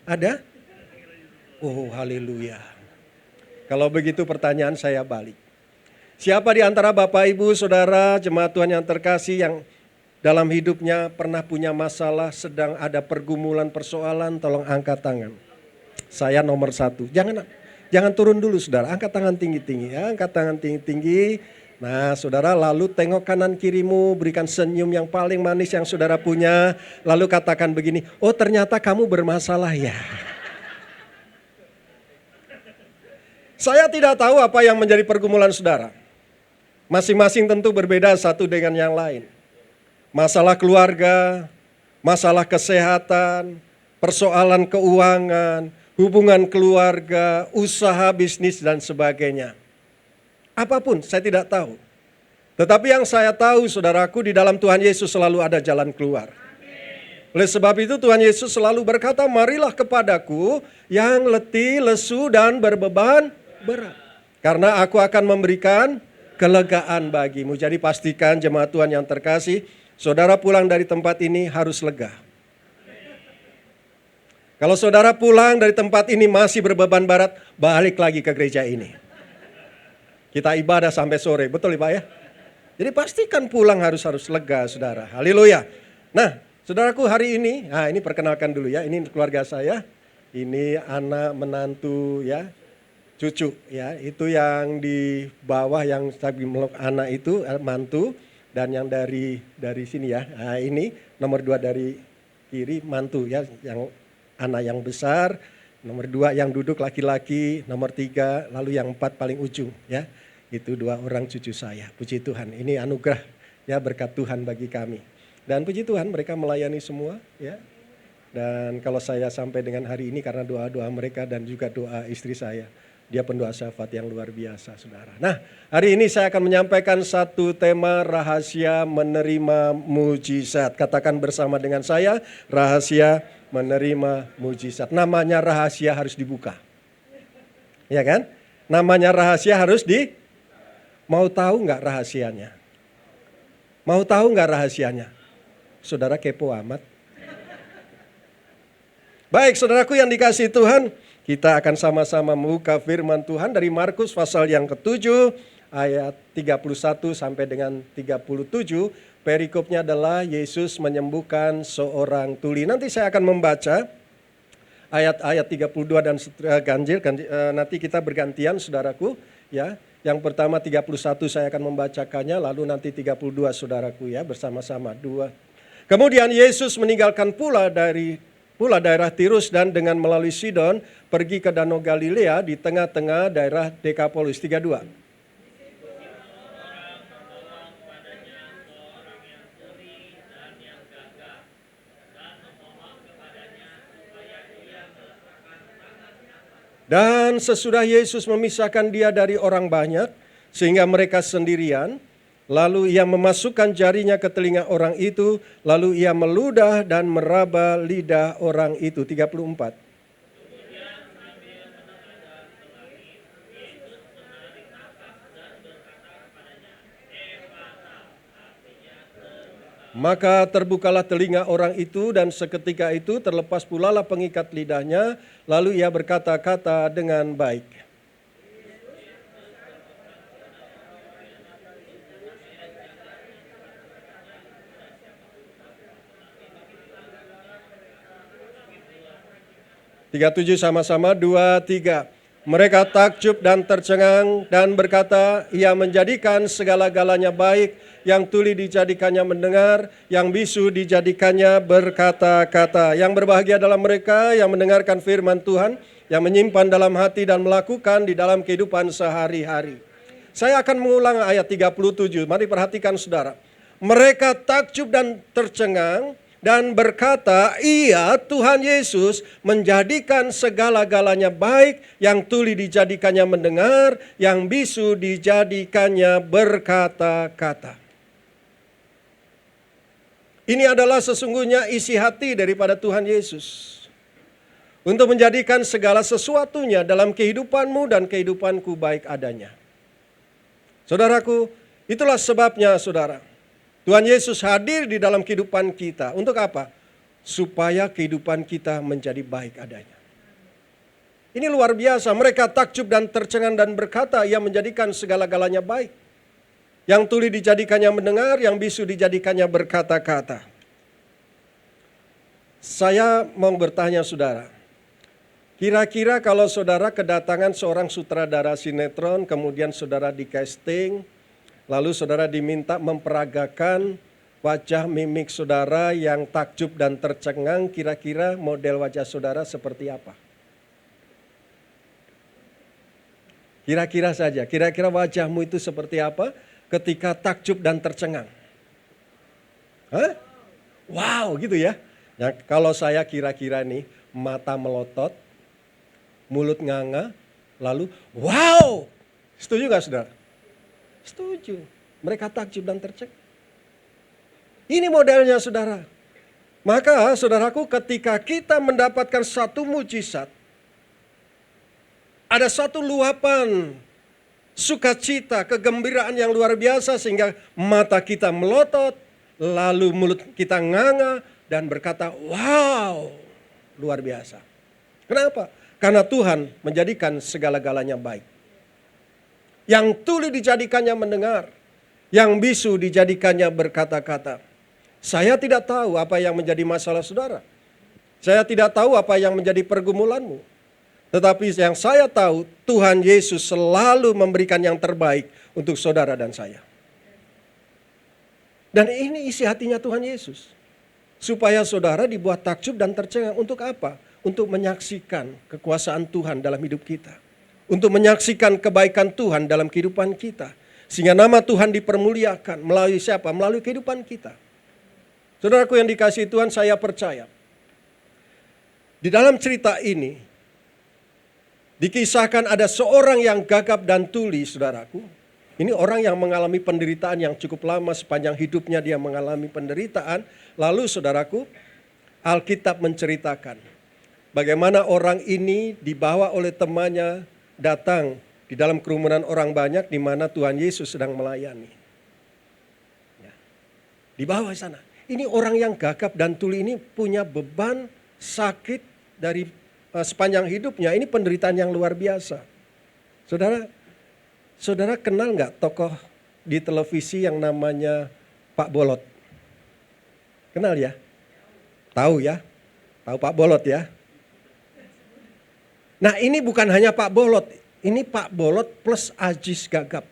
Ada? Oh, haleluya. Kalau begitu pertanyaan saya balik. Siapa di antara Bapak, Ibu, Saudara, jemaat Tuhan yang terkasih yang dalam hidupnya pernah punya masalah, sedang ada pergumulan, persoalan, tolong angkat tangan. Saya nomor 1. Jangan turun dulu saudara, angkat tangan tinggi-tinggi ya, angkat tangan tinggi-tinggi. Nah saudara, lalu tengok kanan kirimu, berikan senyum yang paling manis yang saudara punya. Lalu katakan begini, oh ternyata kamu bermasalah ya. Saya tidak tahu apa yang menjadi pergumulan saudara. Masing-masing tentu berbeda satu dengan yang lain. Masalah keluarga, masalah kesehatan, persoalan keuangan, hubungan keluarga, usaha bisnis dan sebagainya. Apapun saya tidak tahu. Tetapi yang saya tahu saudaraku, di dalam Tuhan Yesus selalu ada jalan keluar. Oleh sebab itu Tuhan Yesus selalu berkata, marilah kepadaku yang letih, lesu, dan berbeban berat. Karena aku akan memberikan kelegaan bagimu. Jadi pastikan jemaat Tuhan yang terkasih, saudara pulang dari tempat ini harus lega. Kalau saudara pulang dari tempat ini masih berbeban berat, balik lagi ke gereja ini. Kita ibadah sampai sore, betul Pak ya? Jadi pastikan pulang harus lega saudara. Haleluya. Nah, saudaraku hari ini, ini perkenalkan dulu ya, ini keluarga saya. Ini anak menantu ya, cucu ya. Itu yang di bawah yang saya meluk anak itu mantu, dan yang dari sini ya. Nah, ini nomor 2 dari kiri mantu ya, yang anak yang besar, nomor 2 yang duduk laki-laki, nomor 3, lalu yang 4 paling ujung ya. Itu 2 orang cucu saya. Puji Tuhan, ini anugerah ya, berkat Tuhan bagi kami. Dan puji Tuhan mereka melayani semua ya. Dan kalau saya sampai dengan hari ini karena doa-doa mereka dan juga doa istri saya. Dia pendoa syafaat yang luar biasa saudara. Nah, hari ini saya akan menyampaikan satu tema rahasia menerima mujizat. Katakan bersama dengan saya, rahasia menerima mujizat. Namanya rahasia harus dibuka. Ya kan? Namanya rahasia harus Mau tahu nggak rahasianya? Mau tahu nggak rahasianya? Saudara kepo amat. Baik, saudaraku yang dikasihi Tuhan, kita akan sama-sama membuka firman Tuhan dari Markus pasal yang ke-7 ayat 31 sampai dengan 37. Perikopnya adalah Yesus menyembuhkan seorang tuli. Nanti saya akan membaca ayat-ayat 32 dan ganjil. Nanti kita bergantian saudaraku ya. Yang pertama 31 saya akan membacakannya, lalu nanti 32 saudaraku ya, bersama-sama dua. Kemudian Yesus meninggalkan pula daerah Tirus dan dengan melalui Sidon pergi ke Danau Galilea di tengah-tengah daerah Dekapolis. 32. Dan sesudah Yesus memisahkan dia dari orang banyak, sehingga mereka sendirian, lalu ia memasukkan jarinya ke telinga orang itu, lalu ia meludah dan meraba lidah orang itu. 34. Maka terbukalah telinga orang itu dan seketika itu terlepas pula lah pengikat lidahnya, lalu ia berkata-kata dengan baik. Tiga tujuh sama-sama, 2, 3. Mereka takjub dan tercengang dan berkata, ia menjadikan segala-galanya baik, yang tuli dijadikannya mendengar, yang bisu dijadikannya berkata-kata. Yang berbahagia dalam mereka yang mendengarkan firman Tuhan, yang menyimpan dalam hati dan melakukan di dalam kehidupan sehari-hari. Saya akan mengulang ayat 37, mari perhatikan saudara. Mereka takjub dan tercengang dan berkata, iya Tuhan Yesus menjadikan segala-galanya baik, yang tuli dijadikannya mendengar, yang bisu dijadikannya berkata-kata. Ini adalah sesungguhnya isi hati daripada Tuhan Yesus. Untuk menjadikan segala sesuatunya dalam kehidupanmu dan kehidupanku baik adanya. Saudaraku, itulah sebabnya saudara. Tuhan Yesus hadir di dalam kehidupan kita. Untuk apa? Supaya kehidupan kita menjadi baik adanya. Ini luar biasa. Mereka takjub dan tercengang dan berkata, ia menjadikan segala-galanya baik. Yang tuli dijadikannya mendengar, yang bisu dijadikannya berkata-kata. Saya mau bertanya saudara. Kira-kira kalau saudara kedatangan seorang sutradara sinetron, kemudian saudara di casting, lalu saudara diminta memperagakan wajah mimik saudara yang takjub dan tercengang, kira-kira model wajah saudara seperti apa? Kira-kira saja, kira-kira wajahmu itu seperti apa ketika takjub dan tercengang? Hah? Wow gitu ya. Ya kalau saya kira-kira nih, mata melotot, mulut nganga, lalu wow. Setuju gak saudara? Setuju. Mereka takjub dan tercengang. Ini modelnya saudara. Maka saudaraku, ketika kita mendapatkan satu mujizat, ada satu luapan sukacita, kegembiraan yang luar biasa sehingga mata kita melotot, lalu mulut kita nganga dan berkata, wow, luar biasa. Kenapa? Karena Tuhan menjadikan segala-galanya baik. Yang tuli dijadikannya mendengar, yang bisu dijadikannya berkata-kata. Saya tidak tahu apa yang menjadi masalah saudara. Saya tidak tahu apa yang menjadi pergumulanmu. Tetapi yang saya tahu, Tuhan Yesus selalu memberikan yang terbaik untuk saudara dan saya. Dan ini isi hatinya Tuhan Yesus. Supaya saudara dibuat takjub dan tercengang. Untuk apa? Untuk menyaksikan kekuasaan Tuhan dalam hidup kita. Untuk menyaksikan kebaikan Tuhan dalam kehidupan kita. Sehingga nama Tuhan dipermuliakan melalui siapa? Melalui kehidupan kita. Saudaraku yang dikasihi Tuhan, saya percaya. Di dalam cerita ini, dikisahkan ada seorang yang gagap dan tuli, saudaraku. Ini orang yang mengalami penderitaan yang cukup lama, sepanjang hidupnya dia mengalami penderitaan. Lalu saudaraku, Alkitab menceritakan bagaimana orang ini dibawa oleh temannya datang di dalam kerumunan orang banyak di mana Tuhan Yesus sedang melayani. Ya. Dibawa di sana. Ini orang yang gagap dan tuli ini punya beban sakit dari sepanjang hidupnya. Ini penderitaan yang luar biasa. Saudara kenal nggak tokoh di televisi yang namanya Pak Bolot? Kenal ya? Tahu ya? Tahu Pak Bolot ya? Nah ini bukan hanya Pak Bolot. Ini Pak Bolot plus Ajis Gagap.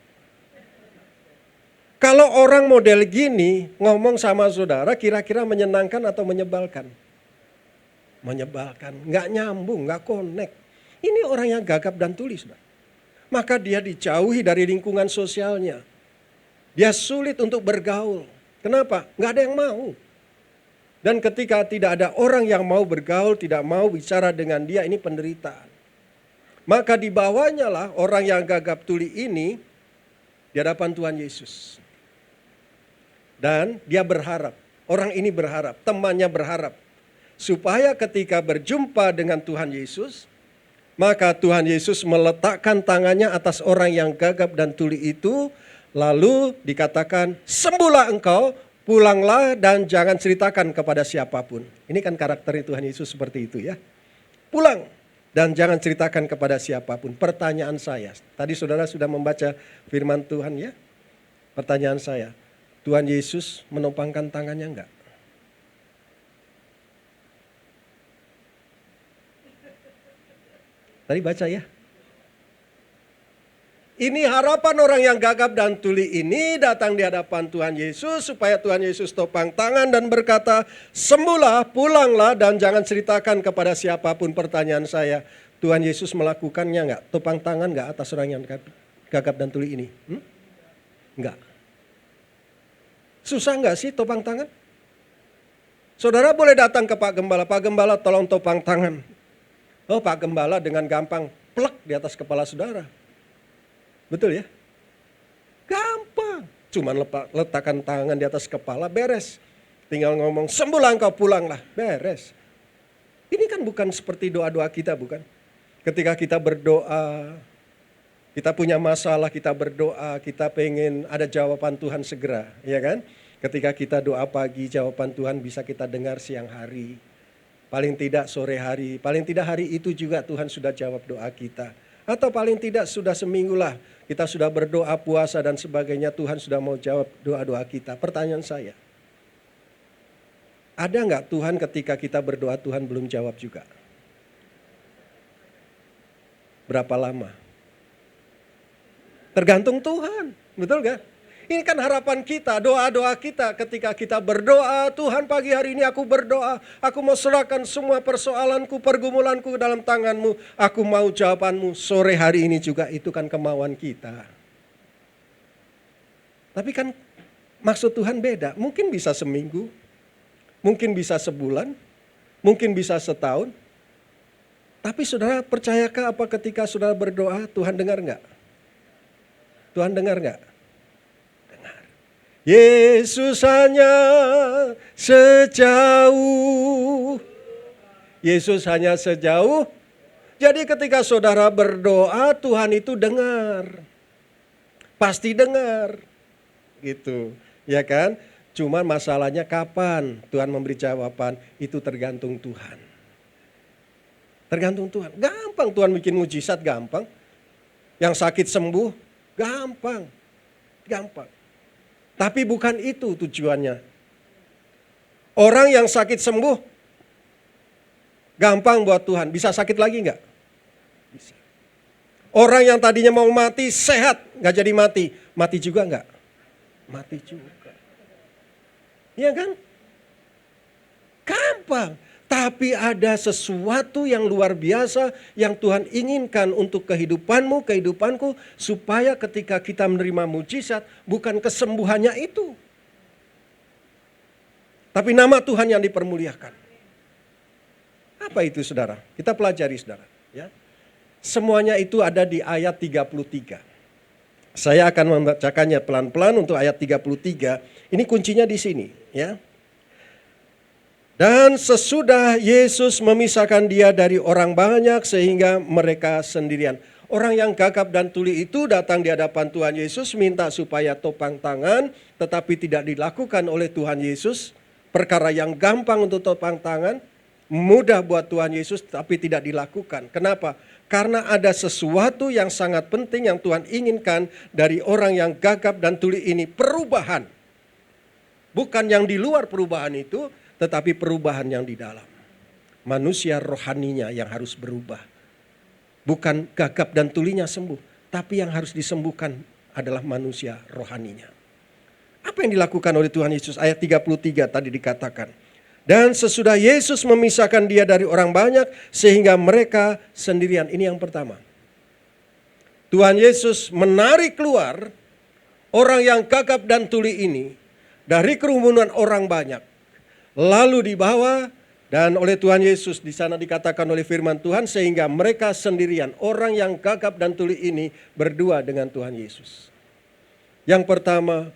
Kalau orang model gini ngomong sama saudara kira-kira menyenangkan atau menyebalkan? Menyebalkan, nggak nyambung, nggak connect. Ini orang yang gagap dan tuli, saudara. Maka dia dijauhi dari lingkungan sosialnya. Dia sulit untuk bergaul. Kenapa? Nggak ada yang mau. Dan ketika tidak ada orang yang mau bergaul, tidak mau bicara dengan dia, ini penderitaan. Maka dibawanya lah orang yang gagap tuli ini di hadapan Tuhan Yesus. Dan dia berharap, orang ini berharap, temannya berharap. Supaya ketika berjumpa dengan Tuhan Yesus, maka Tuhan Yesus meletakkan tangannya atas orang yang gagap dan tuli itu. Lalu dikatakan, sembuhlah engkau, pulanglah dan jangan ceritakan kepada siapapun. Ini kan karakter Tuhan Yesus seperti itu ya. Pulang dan jangan ceritakan kepada siapapun. Pertanyaan saya, tadi saudara sudah membaca firman Tuhan ya. Pertanyaan saya, Tuhan Yesus menopangkan tangannya enggak? Tadi baca ya. Ini harapan orang yang gagap dan tuli ini datang di hadapan Tuhan Yesus supaya Tuhan Yesus topang tangan dan berkata, sembuhlah, pulanglah dan jangan ceritakan kepada siapapun. Pertanyaan saya, Tuhan Yesus melakukannya enggak? Topang tangan enggak atas orang yang gagap dan tuli ini? Enggak. Susah enggak sih topang tangan? Saudara boleh datang ke Pak Gembala, Pak Gembala tolong topang tangan. Oh Pak Gembala dengan gampang plek di atas kepala saudara. Betul ya? Gampang. Cuman letakkan tangan di atas kepala, beres. Tinggal ngomong, sembuhlah engkau, pulanglah, beres. Ini kan bukan seperti doa-doa kita, bukan? Ketika kita berdoa, kita punya masalah, kita berdoa, kita pengen ada jawaban Tuhan segera, ya kan? Ketika kita doa pagi, jawaban Tuhan bisa kita dengar siang hari. Paling tidak sore hari, paling tidak hari itu juga Tuhan sudah jawab doa kita. Atau paling tidak sudah seminggu lah, kita sudah berdoa, puasa dan sebagainya, Tuhan sudah mau jawab doa-doa kita. Pertanyaan saya, ada nggak Tuhan ketika kita berdoa Tuhan belum jawab juga? Berapa lama? Tergantung Tuhan, betul gak? Ini kan harapan kita, doa-doa kita ketika kita berdoa, Tuhan pagi hari ini aku berdoa, aku mau serahkan semua persoalanku, pergumulanku ke dalam tanganmu, aku mau jawabanmu sore hari ini juga, itu kan kemauan kita. Tapi kan maksud Tuhan beda, mungkin bisa seminggu, mungkin bisa sebulan, mungkin bisa setahun. Tapi saudara percayakah apa ketika saudara berdoa Tuhan dengar enggak? Tuhan dengar enggak? Dengar. Yesus hanya sejauh. Yesus hanya sejauh. Jadi ketika saudara berdoa, Tuhan itu dengar. Pasti dengar. Gitu. Ya kan? Cuman masalahnya kapan Tuhan memberi jawaban, itu tergantung Tuhan. Tergantung Tuhan. Gampang Tuhan bikin mujizat, gampang. Yang sakit sembuh, gampang. Gampang. Tapi bukan itu tujuannya. Orang yang sakit sembuh, gampang buat Tuhan. Bisa sakit lagi enggak? Bisa. Orang yang tadinya mau mati, sehat, enggak jadi mati. Mati juga enggak? Mati juga. Iya kan? Gampang. Tapi ada sesuatu yang luar biasa yang Tuhan inginkan untuk kehidupanmu, kehidupanku. Supaya ketika kita menerima mujizat, bukan kesembuhannya itu. Tapi nama Tuhan yang dipermuliakan. Apa itu saudara? Kita pelajari saudara. Ya. Semuanya itu ada di ayat 33. Saya akan membacakannya pelan-pelan untuk ayat 33. Ini kuncinya di sini. Ya. Dan sesudah Yesus memisahkan dia dari orang banyak sehingga mereka sendirian. Orang yang gagap dan tuli itu datang di hadapan Tuhan Yesus minta supaya topang tangan, tetapi tidak dilakukan oleh Tuhan Yesus. Perkara yang gampang untuk topang tangan, mudah buat Tuhan Yesus tapi tidak dilakukan. Kenapa? Karena ada sesuatu yang sangat penting yang Tuhan inginkan dari orang yang gagap dan tuli ini, perubahan. Bukan yang di luar perubahan itu, tetapi perubahan yang di dalam. Manusia rohaninya yang harus berubah. Bukan gagap dan tulinya sembuh, tapi yang harus disembuhkan adalah manusia rohaninya. Apa yang dilakukan oleh Tuhan Yesus? Ayat 33 tadi dikatakan. Dan sesudah Yesus memisahkan dia dari orang banyak sehingga mereka sendirian. Ini yang pertama. Tuhan Yesus menarik keluar orang yang gagap dan tuli ini dari kerumunan orang banyak. Lalu dibawa dan oleh Tuhan Yesus di sana dikatakan oleh firman Tuhan sehingga mereka sendirian. Orang yang gagap dan tuli ini berdua dengan Tuhan Yesus. Yang pertama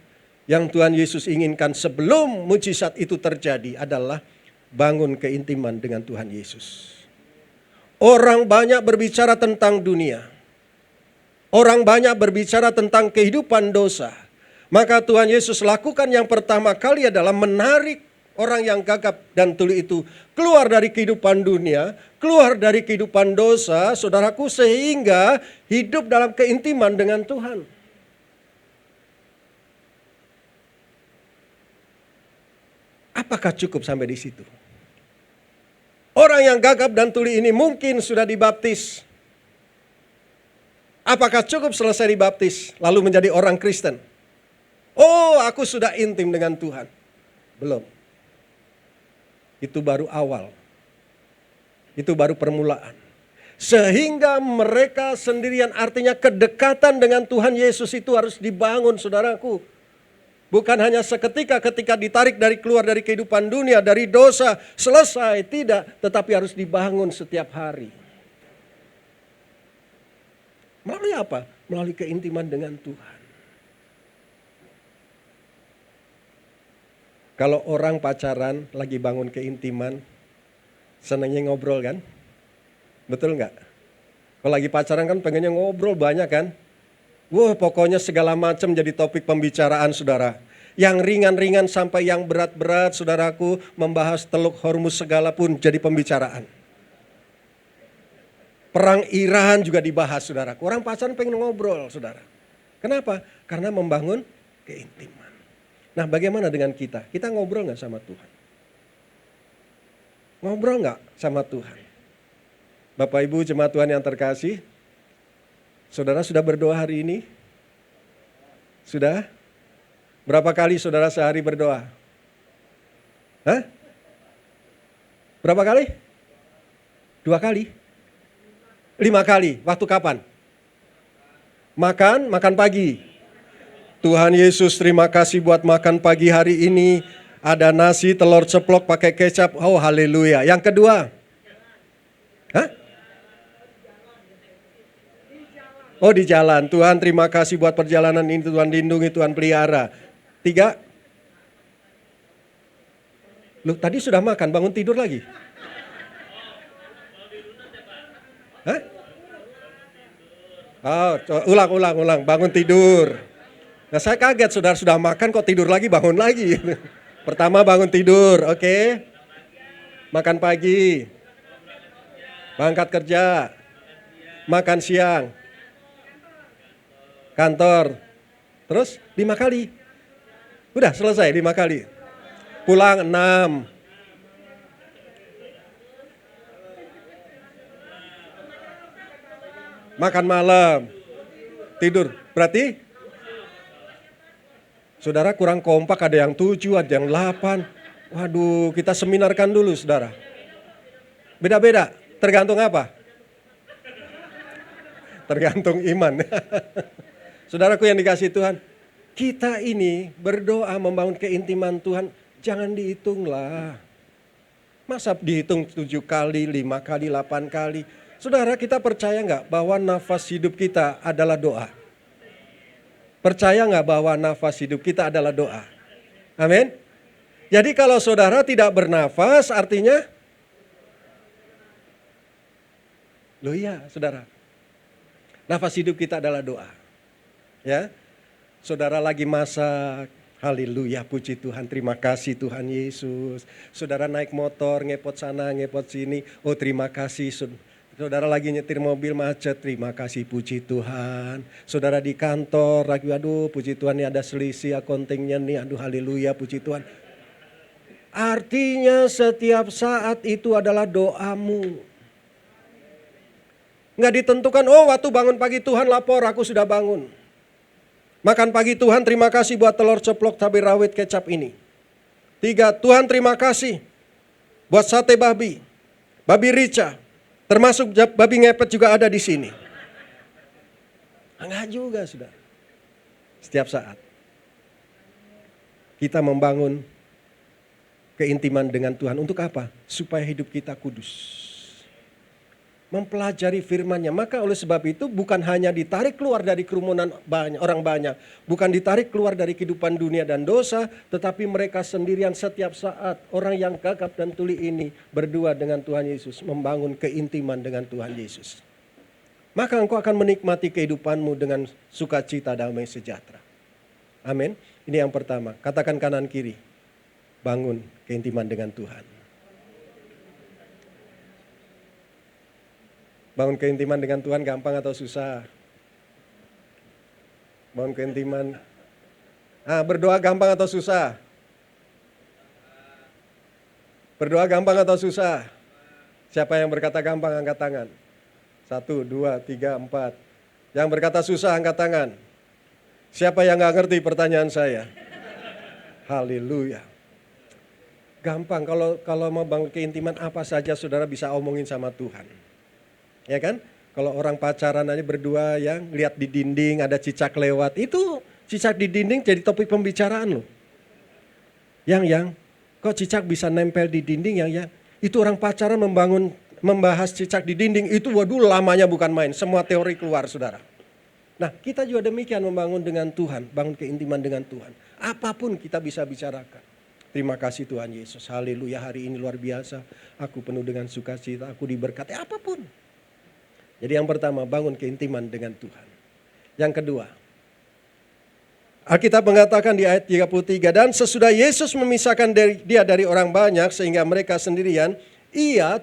yang Tuhan Yesus inginkan sebelum mujizat itu terjadi adalah bangun keintiman dengan Tuhan Yesus. Orang banyak berbicara tentang dunia. Orang banyak berbicara tentang kehidupan dosa. Maka Tuhan Yesus lakukan yang pertama kali adalah menarik orang yang gagap dan tuli itu keluar dari kehidupan dunia, keluar dari kehidupan dosa, saudaraku, sehingga hidup dalam keintiman dengan Tuhan. Apakah cukup sampai di situ? Orang yang gagap dan tuli ini mungkin sudah dibaptis. Apakah cukup selesai dibaptis lalu menjadi orang Kristen? Oh, aku sudah intim dengan Tuhan. Belum. Itu baru awal. Itu baru permulaan. Sehingga mereka sendirian, artinya kedekatan dengan Tuhan Yesus itu harus dibangun, saudaraku. Bukan hanya seketika ketika ditarik keluar dari kehidupan dunia, dari dosa, selesai, tidak. Tetapi harus dibangun setiap hari. Melalui apa? Melalui keintiman dengan Tuhan. Kalau orang pacaran lagi bangun keintiman, senangnya ngobrol kan? Betul nggak? Kalau lagi pacaran kan pengennya ngobrol banyak kan? Wah, pokoknya segala macam jadi topik pembicaraan saudara. Yang ringan-ringan sampai yang berat-berat saudaraku, membahas Teluk Hormuz segala pun jadi pembicaraan. Perang Iran juga dibahas saudaraku. Orang pacaran pengen ngobrol saudara. Kenapa? Karena membangun keintiman. Nah, bagaimana dengan kita? Kita ngobrol nggak sama Tuhan? Ngobrol nggak sama Tuhan? Bapak Ibu jemaat Tuhan yang terkasih, saudara sudah berdoa hari ini? Sudah? Berapa kali saudara sehari berdoa? Hah? Berapa kali? 2 kali? 5 kali? Waktu kapan? Makan pagi. Tuhan Yesus, terima kasih buat makan pagi hari ini. Ada nasi, telur ceplok pakai kecap. Oh, haleluya. Yang kedua? Hah? Oh, di jalan. Tuhan, terima kasih buat perjalanan ini. Tuhan lindungi, Tuhan pelihara. 3. Loh, tadi sudah makan, bangun tidur lagi? Hah? Oh, ulang, bangun tidur. Nah, saya kaget, saudara sudah makan kok tidur lagi, bangun lagi. Pertama bangun tidur, oke. Makan pagi, berangkat kerja, makan siang, kantor, terus 5 kali. Udah selesai 5 kali. Pulang 6. Makan malam, tidur. Berarti saudara kurang kompak, ada yang 7, ada yang 8. Waduh, kita seminarkan dulu saudara. Beda-beda, tergantung apa? Tergantung iman. Saudaraku yang dikasihi Tuhan, kita ini berdoa membangun keintiman Tuhan, jangan dihitung lah. Masa dihitung 7 kali, 5 kali, 8 kali. Saudara, kita percaya nggak bahwa nafas hidup kita adalah doa? Percaya nggak bahwa nafas hidup kita adalah doa? Amin. Jadi kalau saudara tidak bernafas artinya, loh iya saudara, nafas hidup kita adalah doa. Ya, saudara lagi masak, haleluya, puji Tuhan, terima kasih Tuhan Yesus. Saudara naik motor, ngepot sana, ngepot sini, oh terima kasih. Saudara lagi nyetir mobil macet, terima kasih, puji Tuhan. Saudara di kantor, lagi aduh puji Tuhan nih ada selisih accountingnya nih, aduh haleluya, puji Tuhan. Artinya setiap saat itu adalah doamu. Nggak ditentukan, oh waktu bangun pagi Tuhan lapor aku sudah bangun. Makan pagi Tuhan terima kasih buat telur ceplok cabai rawit kecap ini. 3, Tuhan terima kasih buat sate babi, babi rica. Termasuk babi ngepet juga ada di sini. Enggak juga sudah. Setiap saat kita membangun keintiman dengan Tuhan. Untuk apa? Supaya hidup kita kudus. Mempelajari firman-Nya. Maka oleh sebab itu bukan hanya ditarik keluar dari kerumunan orang banyak. Bukan ditarik keluar dari kehidupan dunia dan dosa. Tetapi mereka sendirian setiap saat. Orang yang gagap dan tuli ini berdua dengan Tuhan Yesus. Membangun keintiman dengan Tuhan Yesus. Maka engkau akan menikmati kehidupanmu dengan sukacita, damai, sejahtera. Amin. Ini yang pertama. Katakan kanan kiri. Bangun keintiman dengan Tuhan. Bangun keintiman dengan Tuhan gampang atau susah? Bangun keintiman. Berdoa gampang atau susah? Berdoa gampang atau susah? Siapa yang berkata gampang angkat tangan? 1, 2, 3, 4. Yang berkata susah angkat tangan. Siapa yang gak ngerti pertanyaan saya? Haleluya. Gampang, kalau mau bangun keintiman apa saja saudara bisa omongin sama Tuhan. Ya kan? Kalau orang pacaran aja berdua yang lihat di dinding ada cicak lewat. Itu cicak di dinding jadi topik pembicaraan loh. Yang kok cicak bisa nempel di dinding yang itu orang pacaran membahas cicak di dinding. Itu waduh lamanya bukan main. Semua teori keluar saudara. Nah kita juga demikian membangun dengan Tuhan. Bangun keintiman dengan Tuhan. Apapun kita bisa bicarakan. Terima kasih Tuhan Yesus. Haleluya, hari ini luar biasa. Aku penuh dengan sukacita, aku diberkati apapun. Jadi yang pertama, bangun keintiman dengan Tuhan. Yang kedua, Alkitab mengatakan di ayat 33, dan sesudah Yesus memisahkan dia dari orang banyak sehingga mereka sendirian,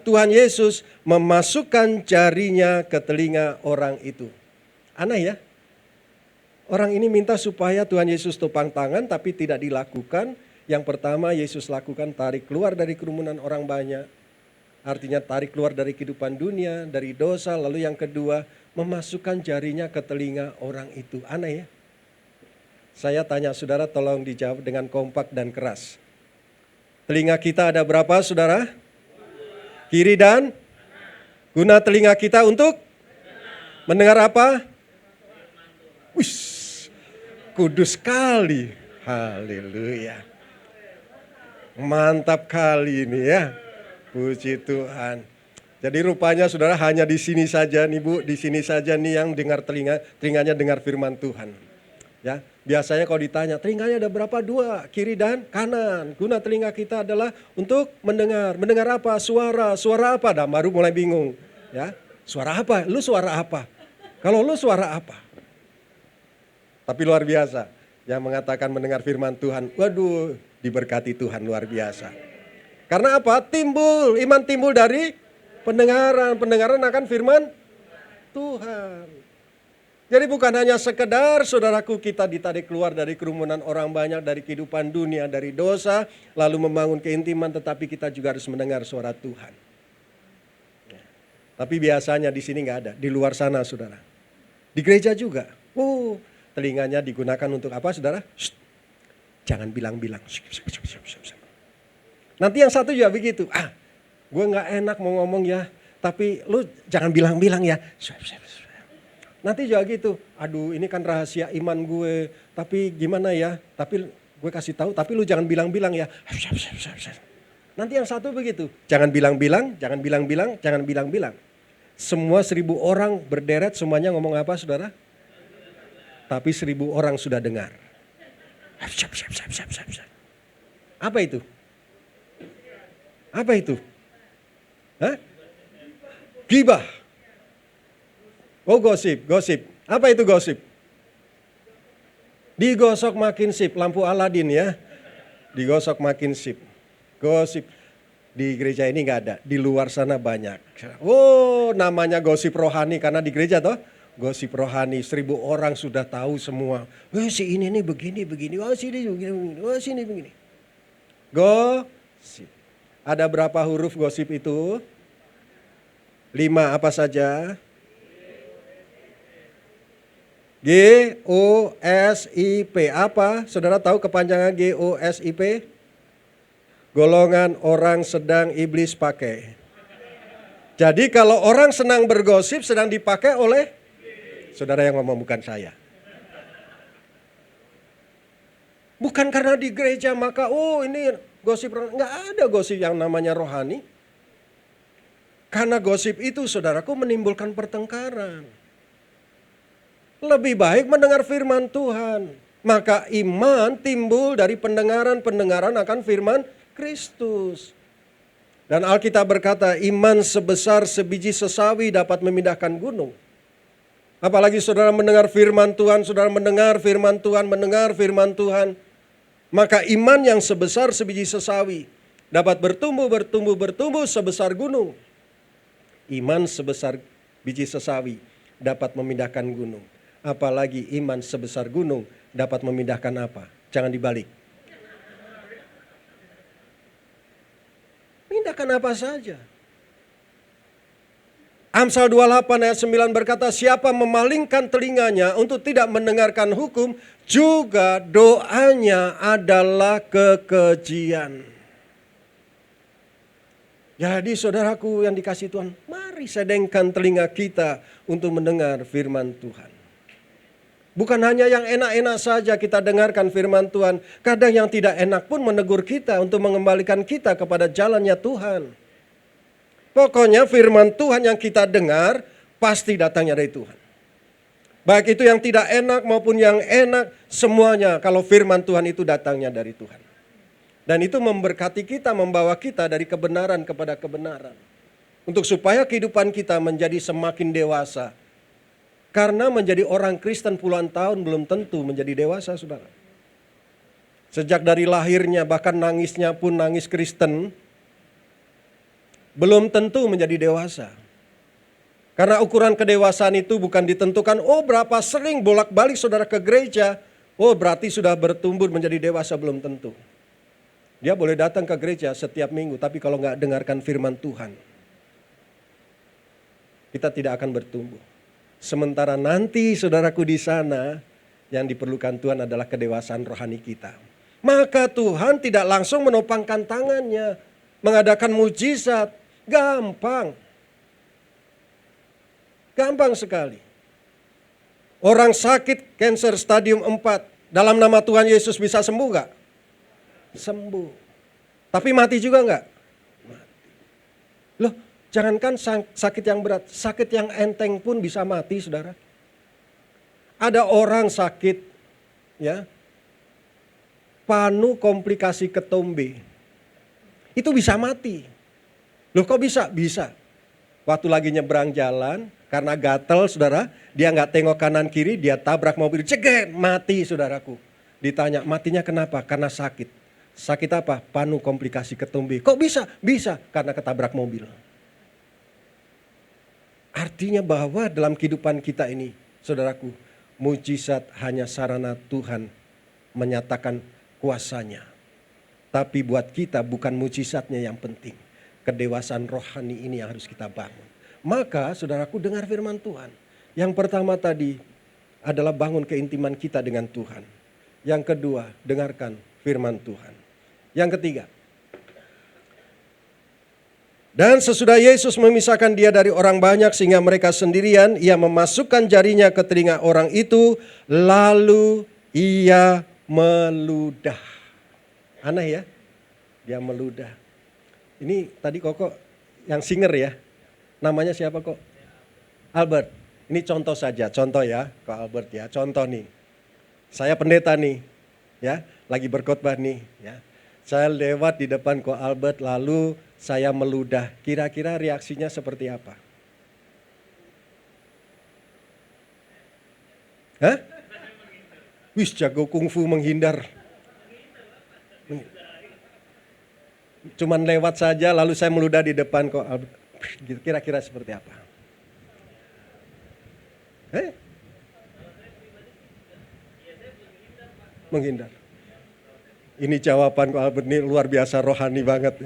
Tuhan Yesus memasukkan jarinya ke telinga orang itu. Aneh ya? Orang ini minta supaya Tuhan Yesus topang tangan tapi tidak dilakukan. Yang pertama Yesus lakukan tarik keluar dari kerumunan orang banyak. Artinya tarik keluar dari kehidupan dunia, dari dosa. Lalu yang kedua memasukkan jarinya ke telinga orang itu. Aneh ya? Saya tanya saudara tolong dijawab dengan kompak dan keras. Telinga kita ada berapa saudara? Kiri dan? Guna telinga kita untuk? Mendengar apa? Wih, kudus sekali. Haleluya. Mantap kali ini ya. Puji Tuhan. Jadi rupanya saudara hanya di sini saja nih Bu, di sini saja nih yang dengar telinganya dengar firman Tuhan. Ya, biasanya kalau ditanya, telinganya ada berapa? 2, kiri dan kanan. Guna telinga kita adalah untuk mendengar. Mendengar apa? Suara. Suara apa? Dah baru mulai bingung. Ya, suara apa? Lu suara apa? Kalau lu suara apa? Tapi luar biasa. Yang mengatakan mendengar firman Tuhan, waduh, diberkati Tuhan luar biasa. Karena apa? Iman timbul dari pendengaran. Pendengaran akan firman Tuhan. Jadi bukan hanya sekedar saudaraku kita ditarik keluar dari kerumunan orang banyak, dari kehidupan dunia, dari dosa, lalu membangun keintiman, tetapi kita juga harus mendengar suara Tuhan. Tapi biasanya di sini nggak ada, di luar sana saudara. Di gereja juga. Telinganya digunakan untuk apa saudara? Shh, jangan bilang-bilang. Nanti yang satu juga begitu. Gue nggak enak mau ngomong ya, tapi lu jangan bilang-bilang ya. Nanti juga gitu, aduh ini kan rahasia iman gue, tapi gimana ya, tapi gue kasih tahu, tapi lu jangan bilang-bilang ya. Nanti yang satu begitu, jangan bilang-bilang, jangan bilang-bilang, jangan bilang-bilang. Semua 1.000 orang berderet semuanya ngomong apa saudara? Tapi 1.000 orang sudah dengar. Apa itu? Apa itu? Gibah. Oh gosip. Apa itu gosip? Digosok makin sip, lampu Aladin ya. Digosok makin sip. Gosip. Di gereja ini nggak ada, di luar sana banyak. Namanya gosip rohani karena di gereja toh. Gosip rohani, 1.000 orang sudah tahu semua. Si ini nih begini. Si ini begini. Si ini begini. Gosip. Ada berapa huruf gosip itu? 5 apa saja? GOSIP apa? Saudara tahu kepanjangan GOSIP? Golongan orang sedang iblis pakai. Jadi kalau orang senang bergosip sedang dipakai oleh saudara yang ngomong, bukan saya. Bukan karena di gereja maka ini gosip rohani. Nggak ada gosip yang namanya rohani. Karena gosip itu saudaraku menimbulkan pertengkaran. Lebih baik mendengar firman Tuhan. Maka iman timbul dari pendengaran akan firman Kristus. Dan Alkitab berkata iman sebesar sebiji sesawi dapat memindahkan gunung. Apalagi saudara mendengar firman Tuhan, saudara mendengar firman Tuhan. Maka iman yang sebesar sebiji sesawi dapat bertumbuh sebesar gunung. Iman sebesar biji sesawi dapat memindahkan gunung. Apalagi iman sebesar gunung dapat memindahkan apa? Jangan dibalik. Pindahkan apa saja. Amsal 28 ayat 9 berkata, siapa memalingkan telinganya untuk tidak mendengarkan hukum, juga doanya adalah kekejian. Jadi saudaraku yang dikasihi Tuhan, mari sedengkan telinga kita untuk mendengar firman Tuhan. Bukan hanya yang enak-enak saja kita dengarkan firman Tuhan. Kadang yang tidak enak pun menegur kita untuk mengembalikan kita kepada jalannya Tuhan. Pokoknya firman Tuhan yang kita dengar pasti datangnya dari Tuhan. Baik itu yang tidak enak maupun yang enak, semuanya kalau firman Tuhan itu datangnya dari Tuhan. Dan itu memberkati kita, membawa kita dari kebenaran kepada kebenaran. Untuk supaya kehidupan kita menjadi semakin dewasa. Karena menjadi orang Kristen puluhan tahun belum tentu menjadi dewasa, saudara. Sejak dari lahirnya bahkan nangisnya pun nangis Kristen, belum tentu menjadi dewasa. Karena ukuran kedewasaan itu bukan ditentukan, berapa sering bolak-balik saudara ke gereja, berarti sudah bertumbuh menjadi dewasa, belum tentu. Dia boleh datang ke gereja setiap minggu, tapi kalau nggak dengarkan firman Tuhan, kita tidak akan bertumbuh. Sementara nanti saudaraku di sana yang diperlukan Tuhan adalah kedewasaan rohani kita. Maka Tuhan tidak langsung menopangkan tangannya, mengadakan mujizat, gampang. Gampang sekali. Orang sakit kanker stadium 4, dalam nama Tuhan Yesus bisa sembuh gak? Sembuh. Tapi mati juga gak? Mati. Loh, jangankan sakit yang berat, sakit yang enteng pun bisa mati, saudara. Ada orang sakit ya, panu komplikasi ketombe, itu bisa mati. Loh kok bisa? Bisa. Waktu lagi nyebrang jalan, karena gatel saudara, dia nggak tengok kanan kiri, dia tabrak mobil, ceget, mati saudaraku. Ditanya, matinya kenapa? Karena sakit. Sakit apa? Panu komplikasi ketombe. Kok bisa? Bisa, karena ketabrak mobil. Artinya bahwa dalam kehidupan kita ini, saudaraku, mujizat hanya sarana Tuhan menyatakan kuasanya. Tapi buat kita bukan mujizatnya yang penting. Kedewasaan rohani ini yang harus kita bangun. Maka saudaraku dengar firman Tuhan. Yang pertama tadi adalah bangun keintiman kita dengan Tuhan. Yang kedua, dengarkan firman Tuhan. Yang ketiga, dan sesudah Yesus memisahkan dia dari orang banyak sehingga mereka sendirian, ia memasukkan jarinya ke telinga orang itu, lalu ia meludah. Aneh ya, dia meludah. Ini tadi Koko yang singer ya, namanya siapa kok? Albert. Ini contoh saja, contoh ya, Kok Albert ya, contoh nih. Saya pendeta nih, ya, lagi berkhotbah nih, ya. Saya lewat di depan Kok Albert, lalu saya meludah. Kira-kira reaksinya seperti apa? Hah? Wis jago kungfu menghindar. Cuman lewat saja lalu saya meludah di depan Kok Albert. Kira-kira seperti apa? Menghindar. Ini jawaban Kok Albert ini luar biasa rohani banget.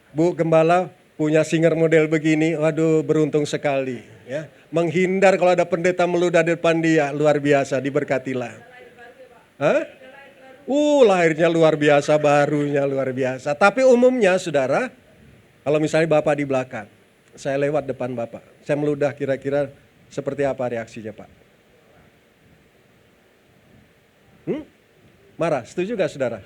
Bu Gembala punya singer model begini, waduh beruntung sekali. Ya. Menghindar kalau ada pendeta meludah di depan dia, luar biasa, diberkatilah. Hah? Lahirnya luar biasa, barunya luar biasa. Tapi umumnya saudara, kalau misalnya Bapak di belakang, saya lewat depan Bapak, saya meludah, kira-kira seperti apa reaksinya Pak? Marah, setuju gak saudara?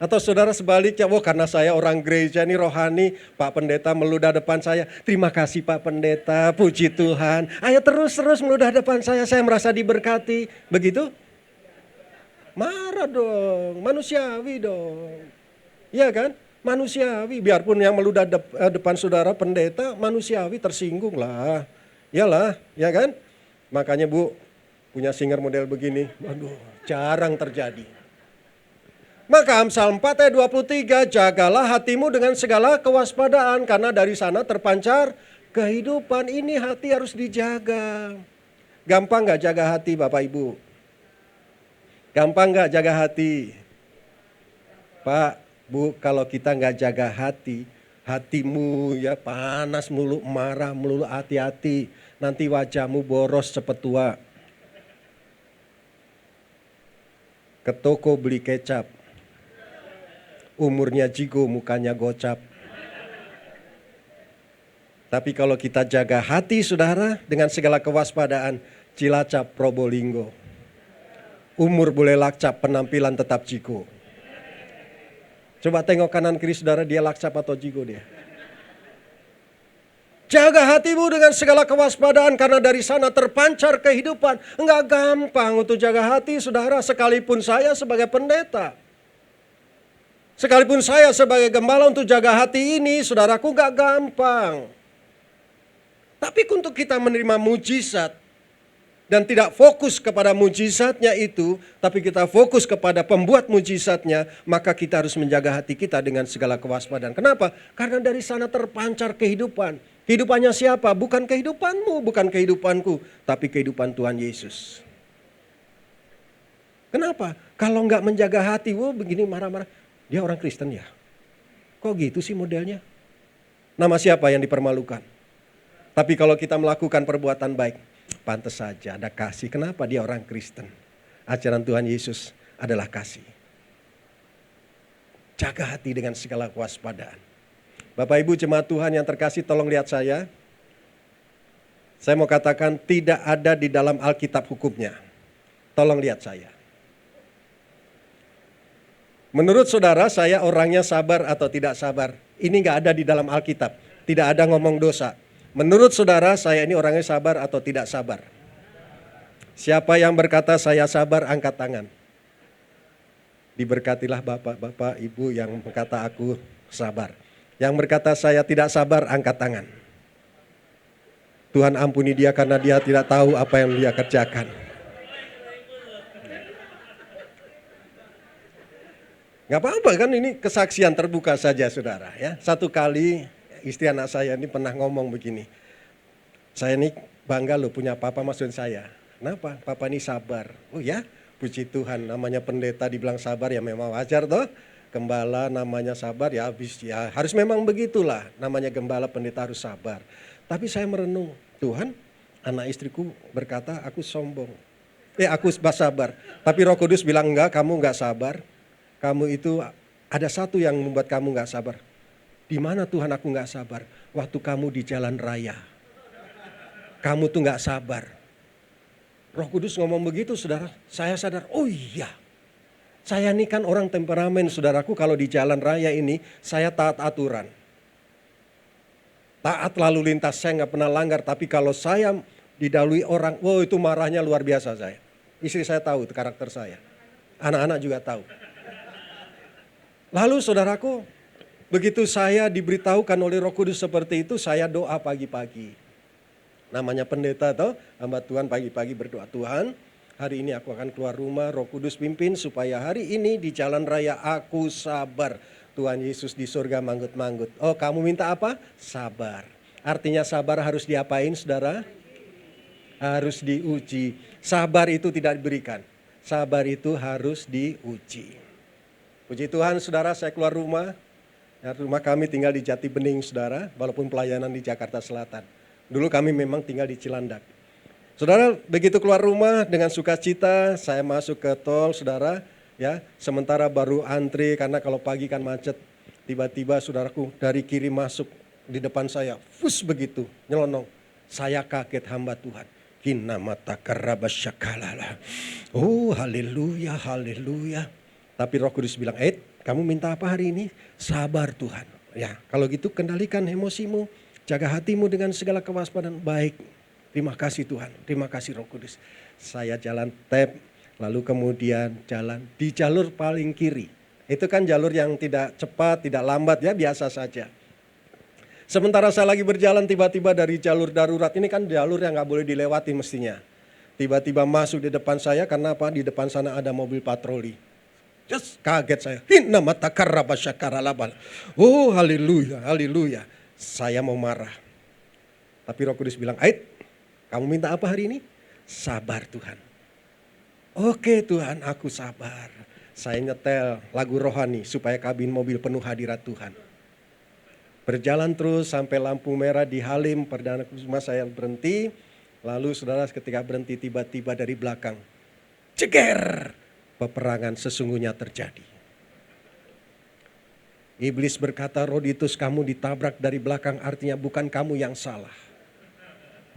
Atau saudara sebaliknya, karena saya orang gereja ini rohani, Pak Pendeta meludah depan saya. Terima kasih Pak Pendeta, puji Tuhan. Ayo terus meludah depan saya merasa diberkati. Begitu? Marah dong, manusiawi dong. Iya kan? Manusiawi, biarpun yang meludah depan saudara pendeta, manusiawi tersinggung lah. Iyalah, ya kan? Makanya Bu, punya singer model begini, waduh jarang terjadi. Maka Amsal 4 ayat 23, jagalah hatimu dengan segala kewaspadaan, karena dari sana terpancar kehidupan. Ini hati harus dijaga. Gampang gak jaga hati Bapak Ibu? Gampang gak jaga hati? Pak, Bu, kalau kita gak jaga hati, hatimu ya panas melulu, marah melulu, hati-hati. Nanti wajahmu boros cepet tua. Ke toko beli kecap. Umurnya jigo, mukanya gocap. Tapi kalau kita jaga hati saudara dengan segala kewaspadaan, Cilacap, Probolinggo. Umur boleh lakcap, penampilan tetap jigo. Coba tengok kanan kiri saudara, dia lakcap atau jigo dia. Jaga hatimu dengan segala kewaspadaan, karena dari sana terpancar kehidupan. Enggak gampang untuk jaga hati saudara, sekalipun saya sebagai pendeta. Sekalipun saya sebagai gembala untuk jaga hati ini, saudaraku, gak gampang. Tapi untuk kita menerima mujizat dan tidak fokus kepada mujizatnya itu, tapi kita fokus kepada pembuat mujizatnya, maka kita harus menjaga hati kita dengan segala kewaspadaan. Kenapa? Karena dari sana terpancar kehidupan. Kehidupannya siapa? Bukan kehidupanmu, bukan kehidupanku, tapi kehidupan Tuhan Yesus. Kenapa? Kalau nggak menjaga hati, begini marah-marah. Dia orang Kristen ya? Kok gitu sih modelnya? Nama siapa yang dipermalukan? Tapi kalau kita melakukan perbuatan baik, pantas saja ada kasih. Kenapa dia orang Kristen? Ajaran Tuhan Yesus adalah kasih. Jaga hati dengan segala kewaspadaan. Bapak Ibu jemaat Tuhan yang terkasih, tolong lihat saya. Saya mau katakan tidak ada di dalam Alkitab hukumnya. Tolong lihat saya. Menurut saudara, saya orangnya sabar atau tidak sabar? Ini gak ada di dalam Alkitab. Tidak ada ngomong dosa. Menurut saudara, saya ini orangnya sabar atau tidak sabar? Siapa yang berkata saya sabar, angkat tangan. Diberkatilah bapak-bapak, ibu yang berkata aku sabar. Yang berkata saya tidak sabar, angkat tangan. Tuhan ampuni dia karena dia tidak tahu apa yang dia kerjakan. Gak apa-apa kan, ini kesaksian terbuka saja saudara ya. Satu kali istri anak saya ini pernah ngomong begini. Saya ini bangga loh punya papa, maksud saya. Kenapa? Papa ini sabar. Oh ya, puji Tuhan, namanya pendeta dibilang sabar ya memang wajar toh. Gembala namanya sabar ya habis ya harus memang begitulah. Namanya gembala pendeta harus sabar. Tapi saya merenung, Tuhan, anak istriku berkata aku sombong. Aku sabar. Tapi Roh Kudus bilang enggak, kamu enggak sabar. Kamu itu ada satu yang membuat kamu enggak sabar. Di mana Tuhan aku enggak sabar? Waktu kamu di jalan raya. Kamu tuh enggak sabar. Roh Kudus ngomong begitu saudara, saya sadar, oh iya. Saya ini kan orang temperamen saudaraku, kalau di jalan raya ini saya taat aturan. Taat lalu lintas, saya nggak pernah langgar. Tapi kalau saya didahului orang, wow itu marahnya luar biasa saya. Istri saya tahu itu karakter saya. Anak-anak juga tahu. Lalu saudaraku, begitu saya diberitahukan oleh Roh Kudus seperti itu, saya doa pagi-pagi. Namanya pendeta toh, hamba Tuhan pagi-pagi berdoa, Tuhan hari ini aku akan keluar rumah, Roh Kudus pimpin supaya hari ini di jalan raya aku sabar. Tuhan Yesus di surga manggut-manggut. Oh kamu minta apa? Sabar. Artinya sabar harus diapain saudara? Harus diuji. Sabar itu tidak diberikan. Sabar itu harus diuji. Puji Tuhan saudara, saya keluar rumah. Ya, rumah kami tinggal di Jati Bening saudara, walaupun pelayanan di Jakarta Selatan. Dulu kami memang tinggal di Cilandak. Saudara, begitu keluar rumah dengan sukacita, saya masuk ke tol saudara. Ya, sementara baru antri karena kalau pagi kan macet. Tiba-tiba saudaraku dari kiri masuk di depan saya, fus begitu, nyelonong. Saya kaget hamba Tuhan. Kina mata karabasyakalalah. Oh haleluya, haleluya. Tapi Roh Kudus bilang, kamu minta apa hari ini? Sabar Tuhan. Ya, kalau gitu kendalikan emosimu, jaga hatimu dengan segala kewaspadaan. Baik, terima kasih Tuhan, terima kasih Roh Kudus. Saya jalan tap. Lalu kemudian jalan di jalur paling kiri. Itu kan jalur yang tidak cepat, tidak lambat ya, biasa saja. Sementara saya lagi berjalan tiba-tiba dari jalur darurat. Ini kan jalur yang gak boleh dilewati mestinya. Tiba-tiba masuk di depan saya karena apa? Di depan sana ada mobil patroli. Just kaget saya. Hinna mata karabasyakaralah. Oh haleluya, haleluya. Saya mau marah. Tapi Roh Kudus bilang, kamu minta apa hari ini? Sabar Tuhan. Oke Tuhan, aku sabar. Saya nyetel lagu rohani supaya kabin mobil penuh hadirat Tuhan. Berjalan terus sampai lampu merah di Halim Perdana Kusuma, saya berhenti. Lalu saudara ketika berhenti tiba-tiba dari belakang, ceger, peperangan sesungguhnya terjadi. Iblis berkata, Roditus kamu ditabrak dari belakang artinya bukan kamu yang salah.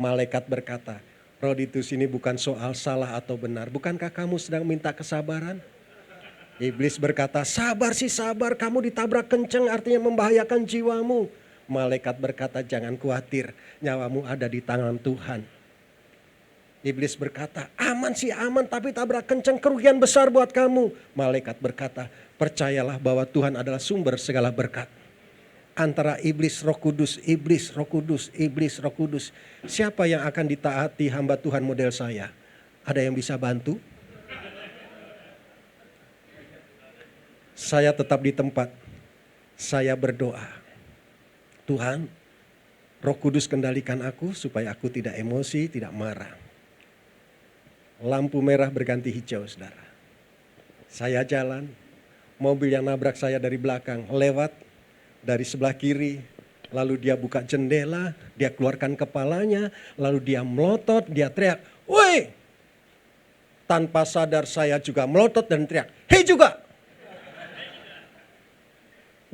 Malaikat berkata, Roditus ini bukan soal salah atau benar. Bukankah kamu sedang minta kesabaran? Iblis berkata, sabar sih sabar, kamu ditabrak kenceng artinya membahayakan jiwamu. Malaikat berkata, jangan khawatir, nyawamu ada di tangan Tuhan. Iblis berkata, aman sih aman, tapi tabrak kenceng kerugian besar buat kamu. Malaikat berkata, percayalah bahwa Tuhan adalah sumber segala berkat. Antara iblis Roh Kudus, iblis Roh Kudus, iblis Roh Kudus. Siapa yang akan ditaati hamba Tuhan model saya? Ada yang bisa bantu? Saya tetap di tempat. Saya berdoa. Tuhan, Roh Kudus kendalikan aku supaya aku tidak emosi, tidak marah. Lampu merah berganti hijau, saudara. Saya jalan, mobil yang nabrak saya dari belakang lewat. Dari sebelah kiri, lalu dia buka jendela, dia keluarkan kepalanya, lalu dia melotot, dia teriak, woi! Tanpa sadar saya juga melotot dan teriak, hei juga!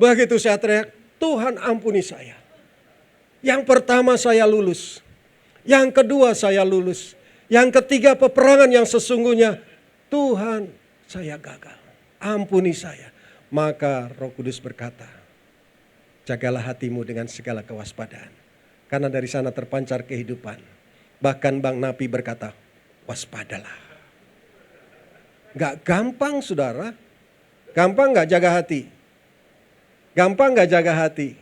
Begitu saya teriak, Tuhan ampuni saya. Yang pertama saya lulus, yang kedua saya lulus, yang ketiga peperangan yang sesungguhnya, Tuhan saya gagal, ampuni saya. Maka Roh Kudus berkata, jagalah hatimu dengan segala kewaspadaan. Karena dari sana terpancar kehidupan. Bahkan Bang Napi berkata, waspadalah. Gak gampang saudara. Gampang gak jaga hati? Gampang gak jaga hati?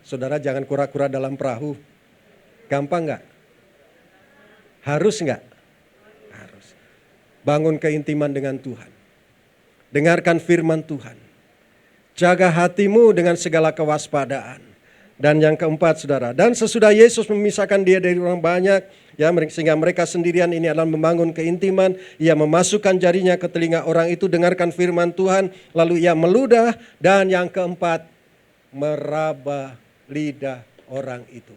Saudara jangan kura-kura dalam perahu. Gampang gak? Harus gak? Harus. Bangun keintiman dengan Tuhan. Dengarkan firman Tuhan. Jaga hatimu dengan segala kewaspadaan. Dan yang keempat saudara, dan sesudah Yesus memisahkan dia dari orang banyak, ya, sehingga mereka sendirian ini adalah membangun keintiman, ia memasukkan jarinya ke telinga orang itu, dengarkan firman Tuhan, lalu ia meludah, dan yang keempat, meraba lidah orang itu.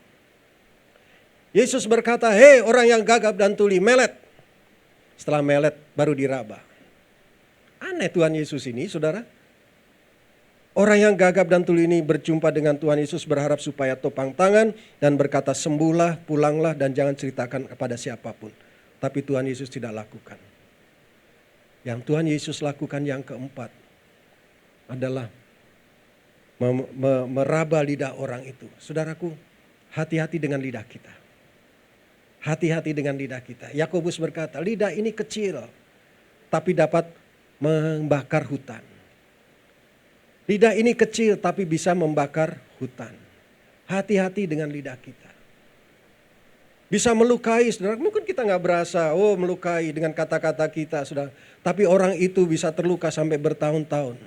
Yesus berkata, hei orang yang gagap dan tuli, melet. Setelah melet baru diraba. Aneh Tuhan Yesus ini saudara. Orang yang gagap dan tuli ini berjumpa dengan Tuhan Yesus berharap supaya topang tangan dan berkata sembuhlah, pulanglah dan jangan ceritakan kepada siapapun. Tapi Tuhan Yesus tidak lakukan. Yang Tuhan Yesus lakukan yang keempat adalah meraba lidah orang itu. Saudaraku, hati-hati dengan lidah kita. Hati-hati dengan lidah kita. Yakobus berkata, lidah ini kecil tapi dapat membakar hutan. Lidah ini kecil tapi bisa membakar hutan. Hati-hati dengan lidah kita. Bisa melukai, saudara. Mungkin kita nggak berasa, melukai dengan kata-kata kita, saudara. Tapi orang itu bisa terluka sampai bertahun-tahun.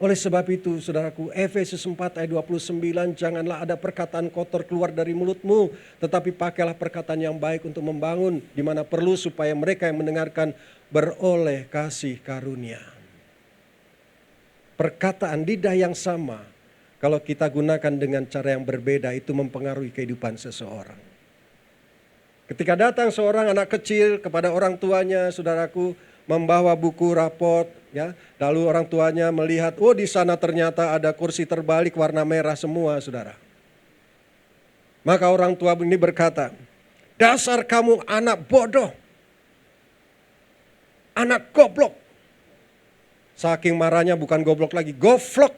Oleh sebab itu, saudaraku, Efesus 4 ayat 29, janganlah ada perkataan kotor keluar dari mulutmu, tetapi pakailah perkataan yang baik untuk membangun, di mana perlu supaya mereka yang mendengarkan beroleh kasih karunia. Perkataan lidah yang sama, kalau kita gunakan dengan cara yang berbeda, itu mempengaruhi kehidupan seseorang. Ketika datang seorang anak kecil kepada orang tuanya, saudaraku, membawa buku rapot, ya, lalu orang tuanya melihat, di sana ternyata ada kursi terbalik warna merah semua, saudara. Maka orang tua ini berkata, dasar kamu anak bodoh, anak goblok. Saking marahnya bukan goblok lagi, goflok.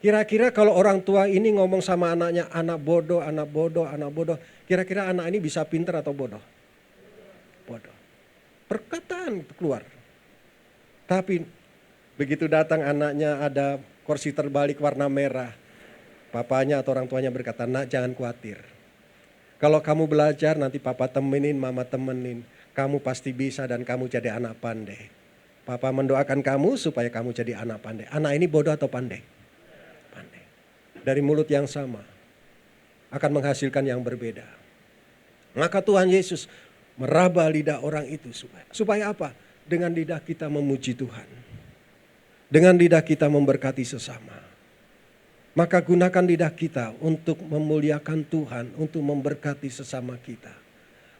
Kira-kira kalau orang tua ini ngomong sama anaknya, anak bodoh, anak bodoh, anak bodoh. Kira-kira anak ini bisa pintar atau bodoh? Bodoh. Perkataan keluar. Tapi begitu datang anaknya ada kursi terbalik warna merah. Papanya atau orang tuanya berkata, nak jangan khawatir. Kalau kamu belajar nanti papa temenin, mama temenin. Kamu pasti bisa dan kamu jadi anak pandai. Papa mendoakan kamu supaya kamu jadi anak pandai. Anak ini bodoh atau pandai? Pandai. Dari mulut yang sama akan menghasilkan yang berbeda. Maka Tuhan Yesus meraba lidah orang itu supaya apa? Dengan lidah kita memuji Tuhan. Dengan lidah kita memberkati sesama. Maka gunakan lidah kita untuk memuliakan Tuhan, untuk memberkati sesama kita.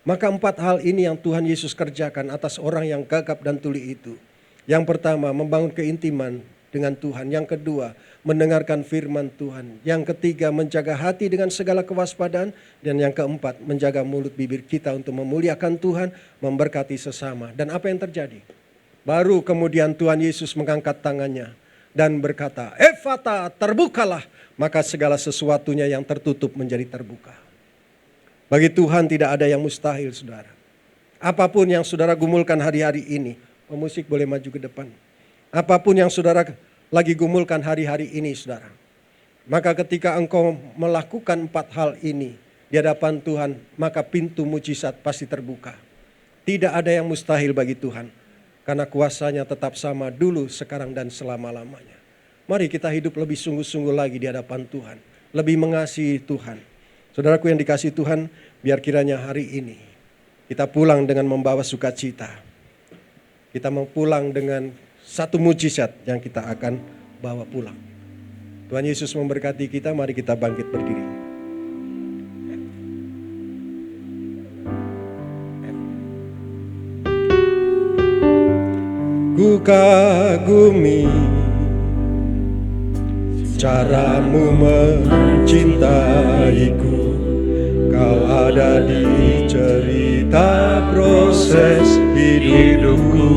Maka 4 hal ini yang Tuhan Yesus kerjakan atas orang yang gagap dan tuli itu. Yang pertama, membangun keintiman dengan Tuhan. Yang kedua, mendengarkan firman Tuhan. Yang ketiga, menjaga hati dengan segala kewaspadaan. Dan yang keempat, menjaga mulut bibir kita untuk memuliakan Tuhan, memberkati sesama. Dan apa yang terjadi? Baru kemudian Tuhan Yesus mengangkat tangannya dan berkata, Efata, terbukalah. Maka segala sesuatunya yang tertutup menjadi terbuka. Bagi Tuhan tidak ada yang mustahil, saudara. Apapun yang saudara gumulkan hari-hari ini, pemusik boleh maju ke depan. Apapun yang saudara lagi gumulkan hari-hari ini, saudara. Maka ketika engkau melakukan 4 hal ini di hadapan Tuhan, maka pintu mujizat pasti terbuka. Tidak ada yang mustahil bagi Tuhan. Karena kuasanya tetap sama dulu, sekarang, dan selama-lamanya. Mari kita hidup lebih sungguh-sungguh lagi di hadapan Tuhan. Lebih mengasihi Tuhan. Saudaraku yang dikasihi Tuhan, biar kiranya hari ini kita pulang dengan membawa sukacita. Kita mau pulang dengan satu mujizat yang kita akan bawa pulang. Tuhan Yesus memberkati kita, mari kita bangkit berdiri. Ku kagumi caramu mencintaiku. Kau ada di cerita proses hidupku.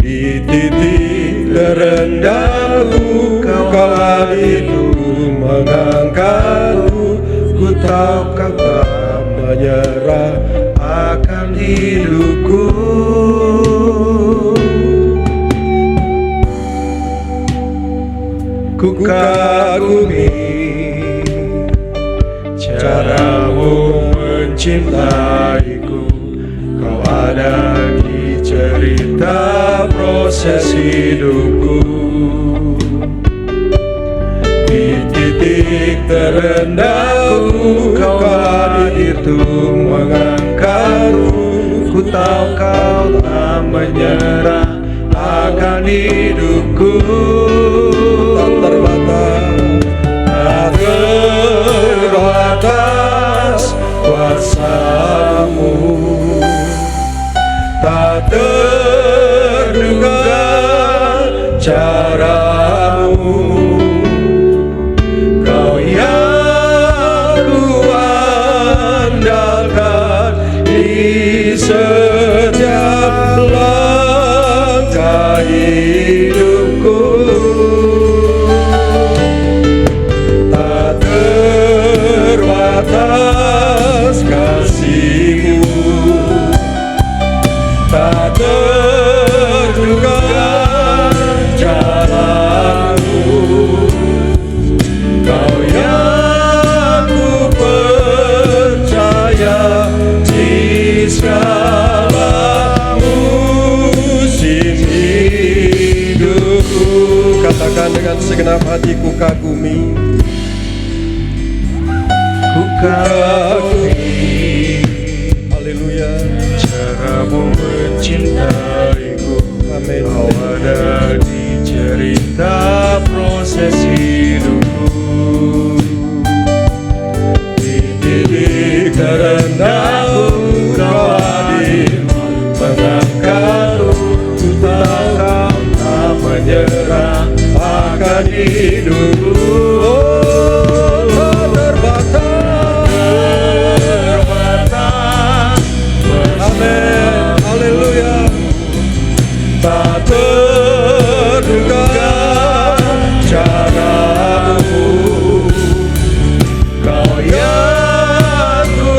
Di titik terendahku, Kau hadir untuk mengangkatku. Ku tahu Kau tak menyerah akan hidupku. Ku kagumi caramu mencintaiku. Kau ada di cerita proses hidupku. Di titik terendahku, Kau hadir untuk mengangkatku. Ku tahu Kau tak menyerah akan hidupku. Tak terbatas, tak terbatas kuasa-Mu, tak terduga cara-Mu. Kau yang ku andalkan di setiap langkah hidupku. Tak terbatas kasih-Mu, tak terduga jalan-Mu. Kau yang ku percaya di segala musim hidupku. Katakan dengan segenap hatiku, kagumi, ku kagumi. Haleluya. Cara-Mu mencintaiku. Amin. Kau ada di cerita proses hidupku. Di titik terendahku, Kau hadir mengangkatku. Ku tahu Kau tak menyerah akan hidupku. Oh, tak terbatas. Amin. Haleluya. Tak terduga cara-Mu. Kau yang ku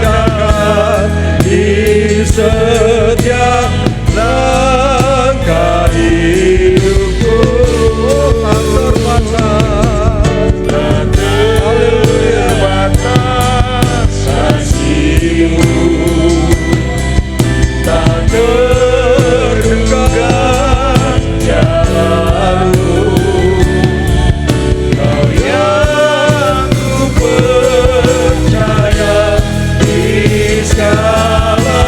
andalkan di setiap langkah hidupku. Tak terbatas, haleluya, batas kasih-Mu, tak terduga jalan-Mu. Kau yang ku percaya di segala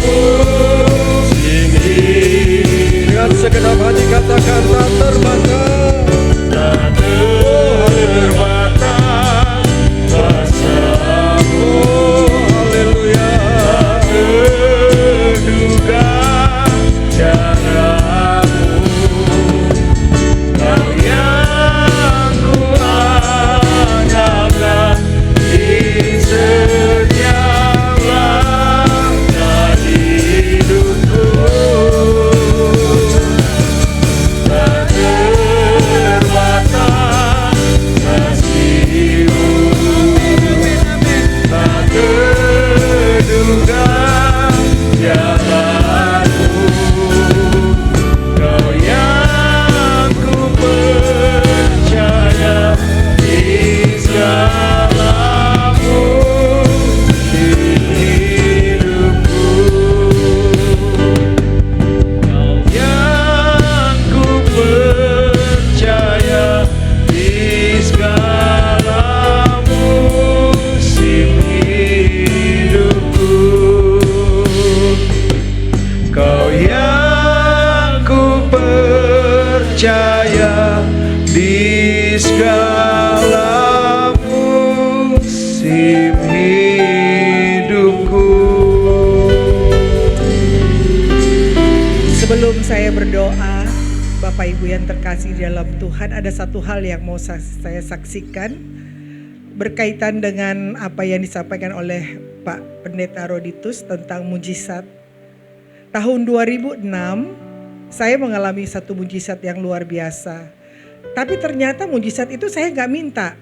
musim hidup. Dengan segenap hati katakan tak terbatas, tak terbatas kuasa-Mu. Haleluya. Tak terduga cara-Mu. Kau yang ku andalkan di setiap langkah hidupku. Tak terbatas kasih-Mu, tak terduga jalan-Mu. Kau yang ku percaya di segala musim hidupku. Kau yang ku percaya di segala musim hidupku. Kau yang ku percaya di segala musim hidupku. Sebelum saya berdoa, Bapak Ibu yang terkasih di dalam Tuhan, ada satu hal yang mau saya saksikan berkaitan dengan apa yang disampaikan oleh Pak Pendeta Roditus tentang mujizat. Tahun 2006 saya mengalami satu mujizat yang luar biasa. Tapi ternyata mujizat itu saya nggak minta.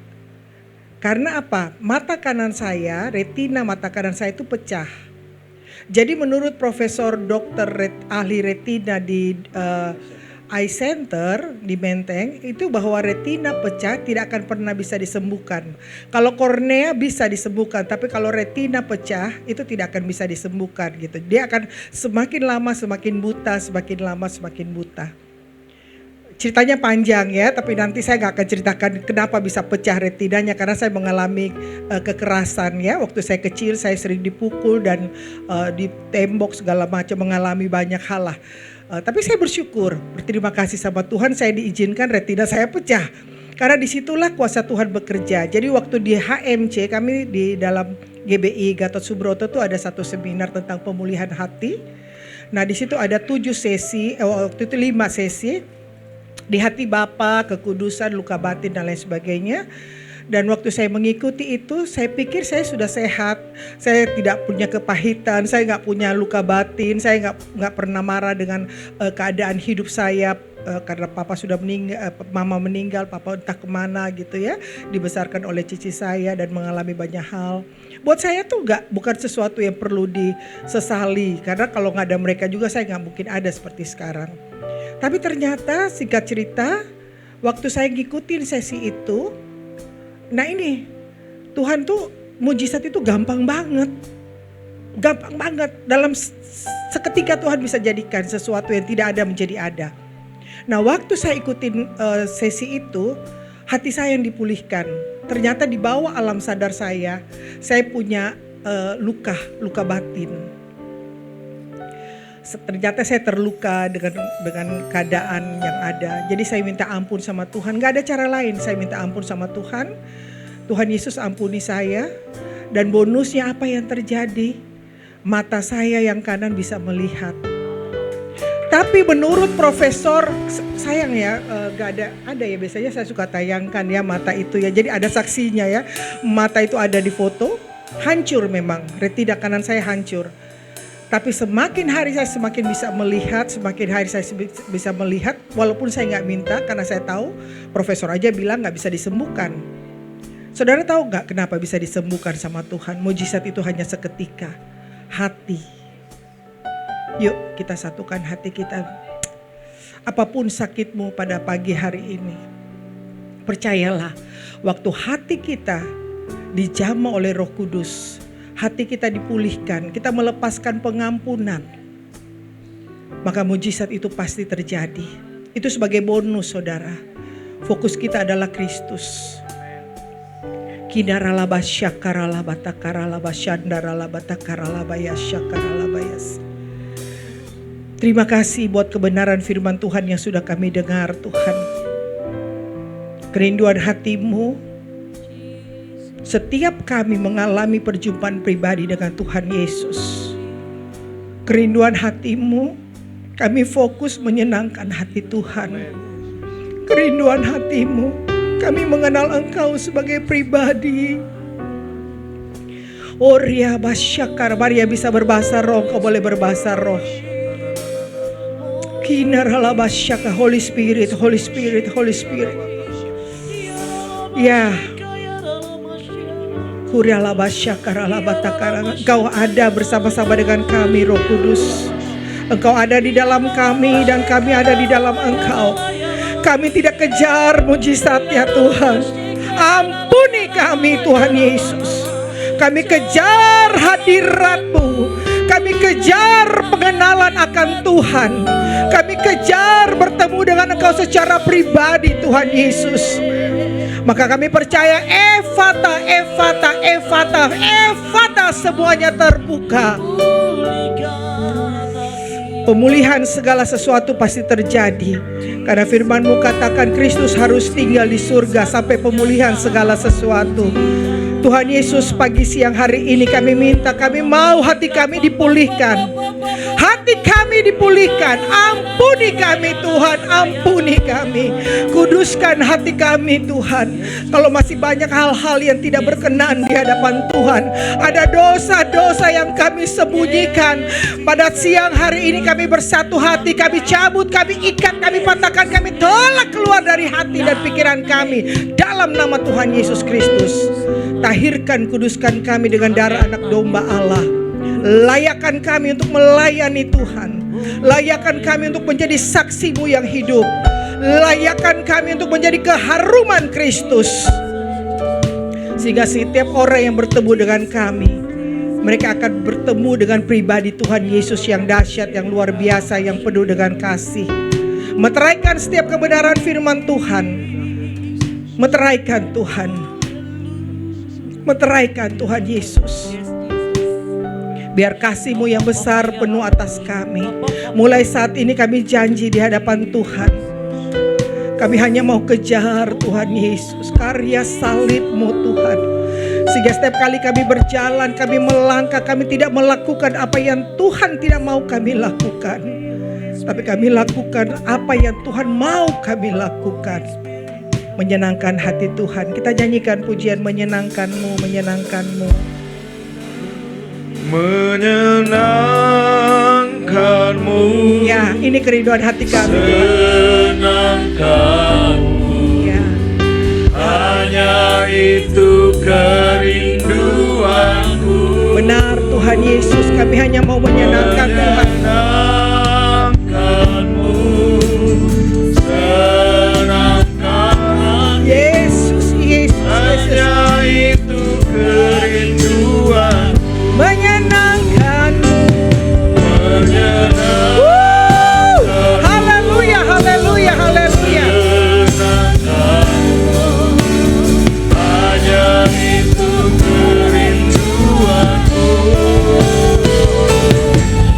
Karena apa? Mata kanan saya, retina mata kanan saya itu pecah. Jadi menurut Profesor Dokter ahli retina di Eye Center di Menteng, itu bahwa retina pecah tidak akan pernah bisa disembuhkan. Kalau kornea bisa disembuhkan, tapi kalau retina pecah itu tidak akan bisa disembuhkan gitu. Dia akan semakin lama semakin buta, semakin lama semakin buta. Ceritanya panjang ya, tapi nanti saya gak akan ceritakan kenapa bisa pecah retinanya, karena saya mengalami kekerasan ya. Waktu saya kecil saya sering dipukul dan ditembok segala macam, mengalami banyak hal lah. Tapi saya bersyukur, berterima kasih sama Tuhan, saya diizinkan retina saya pecah. Karena disitulah kuasa Tuhan bekerja. Jadi waktu di HMC, kami di dalam GBI Gatot Subroto tuh ada satu seminar tentang pemulihan hati. Nah di situ ada 7 sesi, waktu itu 5 sesi. Di hati Bapa, kekudusan, luka batin dan lain sebagainya. Dan waktu saya mengikuti itu, saya pikir saya sudah sehat. Saya tidak punya kepahitan, saya nggak punya luka batin, saya nggak pernah marah dengan keadaan hidup saya. Karena papa sudah meninggal, mama meninggal, papa entah kemana gitu ya. Dibesarkan oleh cici saya dan mengalami banyak hal. Buat saya tuh bukan sesuatu yang perlu disesali. Karena kalau nggak ada mereka juga saya nggak mungkin ada seperti sekarang. Tapi ternyata singkat cerita, waktu saya ngikutin sesi itu, nah ini Tuhan tuh mujizat itu gampang banget. Gampang banget. Dalam seketika Tuhan bisa jadikan sesuatu yang tidak ada menjadi ada. Nah waktu saya ikutin sesi itu, hati saya yang dipulihkan. Ternyata di bawah alam sadar saya punya luka batin. Ternyata saya terluka dengan keadaan yang ada. Jadi saya minta ampun sama Tuhan. Gak ada cara lain, saya minta ampun sama Tuhan. Tuhan Yesus ampuni saya. Dan bonusnya apa yang terjadi? Mata saya yang kanan bisa melihat. Tapi menurut profesor, sayang ya, gak ada ya, biasanya saya suka tayangkan ya mata itu ya. Jadi ada saksinya ya, mata itu ada di foto, hancur memang, retina kanan saya hancur. Tapi semakin hari saya semakin bisa melihat, semakin hari saya bisa melihat, walaupun saya gak minta, karena saya tahu profesor aja bilang gak bisa disembuhkan. Saudara tahu gak kenapa bisa disembuhkan sama Tuhan? Mujizat itu hanya seketika, hati. Yuk kita satukan hati kita. Apapun sakitmu pada pagi hari ini, percayalah waktu hati kita dijamah oleh Roh Kudus, hati kita dipulihkan, kita melepaskan pengampunan, maka mujizat itu pasti terjadi. Itu sebagai bonus saudara. Fokus kita adalah Kristus. Kinaralaba syakaralaba takaralaba syandaralaba takaralaba yasyakaralaba yas. Terima kasih buat kebenaran firman Tuhan yang sudah kami dengar Tuhan. Kerinduan hatimu, setiap kami mengalami perjumpaan pribadi dengan Tuhan Yesus. Kerinduan hatimu, kami fokus menyenangkan hati Tuhan. Kerinduan hatimu, kami mengenal Engkau sebagai pribadi. Oria basyakar, Maria bisa berbahasa roh, kau boleh berbahasa roh. Kinaralabasyaka, Holy Spirit, Holy Spirit, Holy Spirit. Ya. Engkau ada bersama-sama dengan kami Roh Kudus. Engkau ada di dalam kami dan kami ada di dalam Engkau. Kami tidak kejar mujizat ya Tuhan. Ampuni kami Tuhan Yesus. Kami kejar hadirat-Mu. Kami kejar pengenalan akan Tuhan. Kami kejar bertemu dengan Engkau secara pribadi Tuhan Yesus. Maka kami percaya Efata, Efata, Efata, Efata semuanya terbuka. Pemulihan segala sesuatu pasti terjadi. Karena firman-Mu katakan Kristus harus tinggal di surga sampai pemulihan segala sesuatu. Tuhan Yesus, pagi siang hari ini kami minta, kami mau hati kami dipulihkan. Hati kami dipulihkan. Ampuni kami Tuhan, ampuni kami. Kuduskan hati kami Tuhan. Kalau masih banyak hal-hal yang tidak berkenan di hadapan Tuhan, ada dosa-dosa yang kami sembunyikan, pada siang hari ini kami bersatu hati, kami cabut, kami ikat, kami patahkan, kami tolak keluar dari hati dan pikiran kami dalam nama Tuhan Yesus Kristus. Tahirkan, kuduskan kami dengan darah anak domba Allah. Layakkan kami untuk melayani Tuhan. Layakkan kami untuk menjadi saksi-Mu yang hidup. Layakkan kami untuk menjadi keharuman Kristus. Sehingga setiap orang yang bertemu dengan kami, mereka akan bertemu dengan pribadi Tuhan Yesus yang dahsyat, yang luar biasa, yang penuh dengan kasih. Meteraikan setiap kebenaran firman Tuhan. Meteraikan Tuhan. Meteraikan Tuhan Yesus. Biar kasih-Mu yang besar penuh atas kami. Mulai saat ini kami janji di hadapan Tuhan, kami hanya mau kejar Tuhan Yesus, karya salib-Mu Tuhan. Sehingga setiap kali kami berjalan, kami melangkah, kami tidak melakukan apa yang Tuhan tidak mau kami lakukan, tapi kami lakukan apa yang Tuhan mau kami lakukan. Menyenangkan hati Tuhan. Kita nyanyikan pujian menyenangkan-Mu, menyenangkan-Mu. Menyenangkan-Mu, Ya, ini kerinduan hati kami. senangkan-Mu, Ya, hanya itu kerinduanku. benar Tuhan Yesus, kami hanya mau menyenangkan Tuhan. Menyenangkan-Mu, senangkan, Yesus, Yesus, Yesus. hanya itu kerinduan. Menyenangkan-Mu. Menyenangkan, Haleluya, haleluya, haleluya. hanya itu kerinduanku.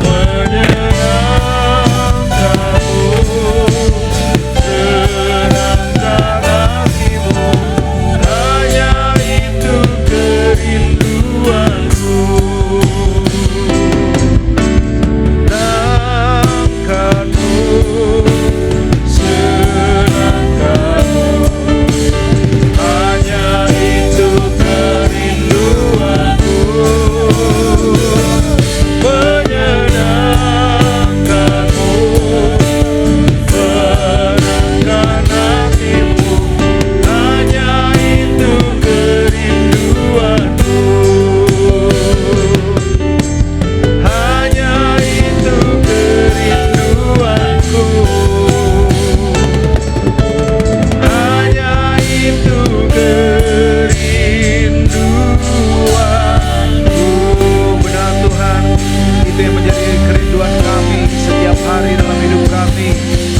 Menyenangkan-Mu, senangkan hatimu, hanya itu kerinduanku. Menyenangkan-Mu, senangkan-Mu, hanya itu kerinduanku. Menyenangkan-Mu, senangkan hatimu, hanya itu kerinduanku. Hanya itu kerinduanku. Hanya itu kerinduanku. Benar Tuhan, itu yang menjadi kerinduan kami setiap hari dalam hidup kami,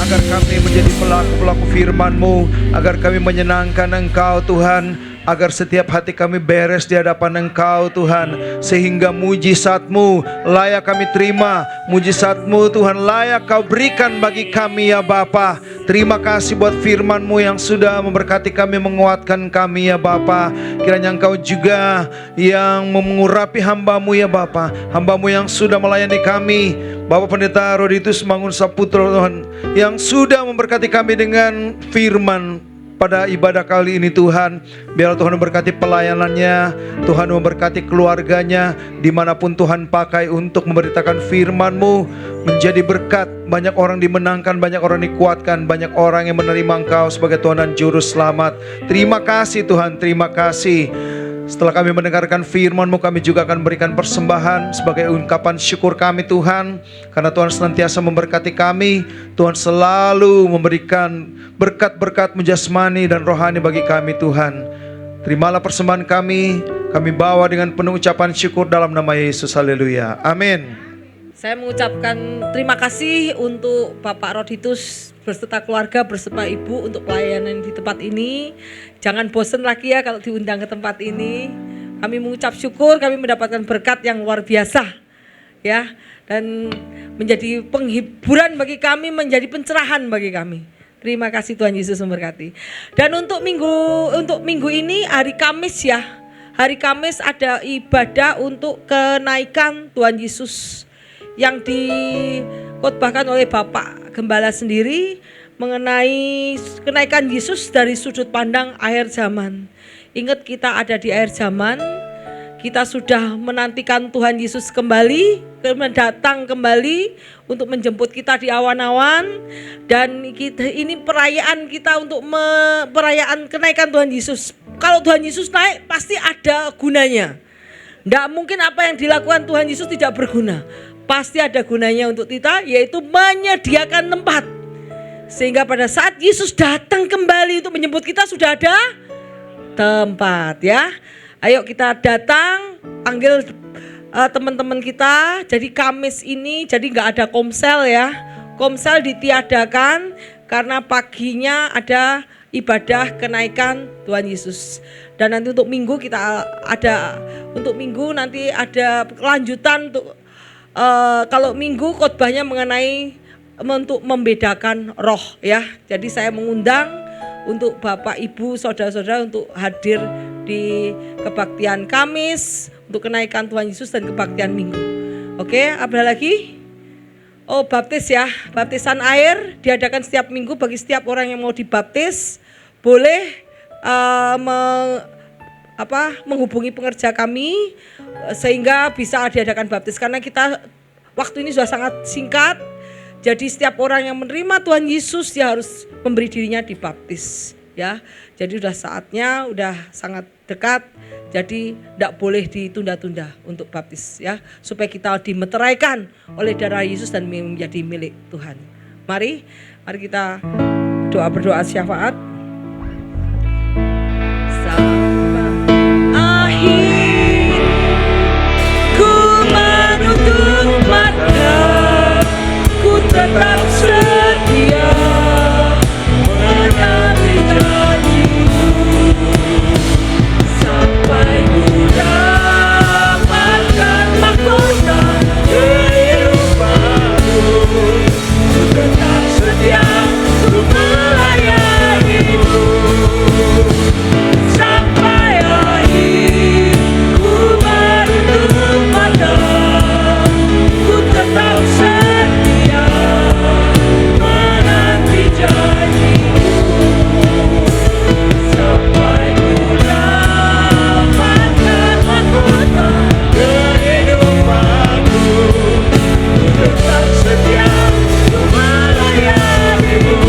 agar kami menjadi pelaku-pelaku firman-Mu, agar kami menyenangkan Engkau Tuhan, agar setiap hati kami beres di hadapan Engkau Tuhan, sehingga mujizat-Mu layak kami terima, mujizat-Mu Tuhan layak Kau berikan bagi kami ya Bapa. Terima kasih buat firman-Mu yang sudah memberkati kami, menguatkan kami ya Bapa. Kiranya Engkau juga yang mengurapi hamba-Mu ya Bapa, hamba-Mu yang sudah melayani kami, Bapak Pendeta Roditus Mangun Saputro Tuhan, yang sudah memberkati kami dengan firman pada ibadah kali ini Tuhan. Biar Tuhan memberkati pelayanannya, Tuhan memberkati keluarganya, dimanapun Tuhan pakai untuk memberitakan firman-Mu, menjadi berkat. Banyak orang dimenangkan, banyak orang dikuatkan, banyak orang yang menerima Engkau sebagai Tuhan dan Juru Selamat. Terima kasih Tuhan, terima kasih. Setelah kami mendengarkan firman-Mu, kami juga akan berikan persembahan sebagai ungkapan syukur kami Tuhan, karena Tuhan senantiasa memberkati kami. Tuhan selalu memberikan berkat-berkat menjasmani dan rohani bagi kami Tuhan. Terimalah persembahan kami bawa dengan penuh ucapan syukur dalam nama Yesus. Haleluya, amin. Saya mengucapkan terima kasih untuk Bapak Roditus beserta keluarga, beserta Ibu untuk pelayanan di tempat ini. Jangan bosan lagi ya kalau diundang ke tempat ini. Kami mengucap syukur, kami mendapatkan berkat yang luar biasa ya, dan menjadi penghiburan bagi kami, menjadi pencerahan bagi kami. Terima kasih, Tuhan Yesus memberkati. Dan untuk minggu ini hari Kamis ya, hari Kamis ada ibadah untuk kenaikan Tuhan Yesus yang dikotbahkan oleh Bapak Gembala sendiri mengenai kenaikan Yesus dari sudut pandang akhir zaman. Ingat, kita ada di akhir zaman. Kita sudah menantikan Tuhan Yesus kembali, datang kembali untuk menjemput kita di awan-awan. Dan ini perayaan kita untuk perayaan kenaikan Tuhan Yesus. Kalau Tuhan Yesus naik pasti ada gunanya. Tidak mungkin apa yang dilakukan Tuhan Yesus tidak berguna. Pasti ada gunanya untuk kita, yaitu menyediakan tempat. Sehingga pada saat Yesus datang kembali untuk menjemput kita sudah ada tempat, ya. Ayo kita datang, panggil teman-teman kita. Jadi Kamis ini jadi nggak ada komsel, ya. Komsel ditiadakan karena paginya ada ibadah kenaikan Tuhan Yesus. Dan nanti untuk minggu kita ada, untuk minggu nanti ada kelanjutan untuk kalau minggu khotbahnya mengenai untuk membedakan roh, ya. Jadi saya mengundang untuk Bapak, Ibu, saudara-saudara untuk hadir di kebaktian Kamis untuk kenaikan Tuhan Yesus dan kebaktian Minggu. Oke, apa lagi? Oh, baptis, ya. Baptisan air diadakan setiap minggu bagi setiap orang yang mau dibaptis. Boleh menghubungi pengerja kami sehingga bisa diadakan baptis, karena kita waktu ini sudah sangat singkat. Jadi setiap orang yang menerima Tuhan Yesus dia harus memberi dirinya dibaptis, ya. Jadi sudah saatnya, sudah sangat dekat. Jadi tidak boleh ditunda-tunda untuk baptis, ya, supaya kita dimeteraikan oleh darah Yesus dan menjadi milik Tuhan. Mari kita berdoa syafaat. Akhir ku menutup mata, ku tetap setia menanti janji-Mu sampai ku dapatkan mahkota kehidupan-Mu. Ku tetap setia untuk melayani-Mu sampai akhir. Ku menutup mata, ku tetap setia menanti janji-Mu sampai ku dapatkan mahkota kehidupan-Mu. Ku tetap setia untuk melayani-Mu.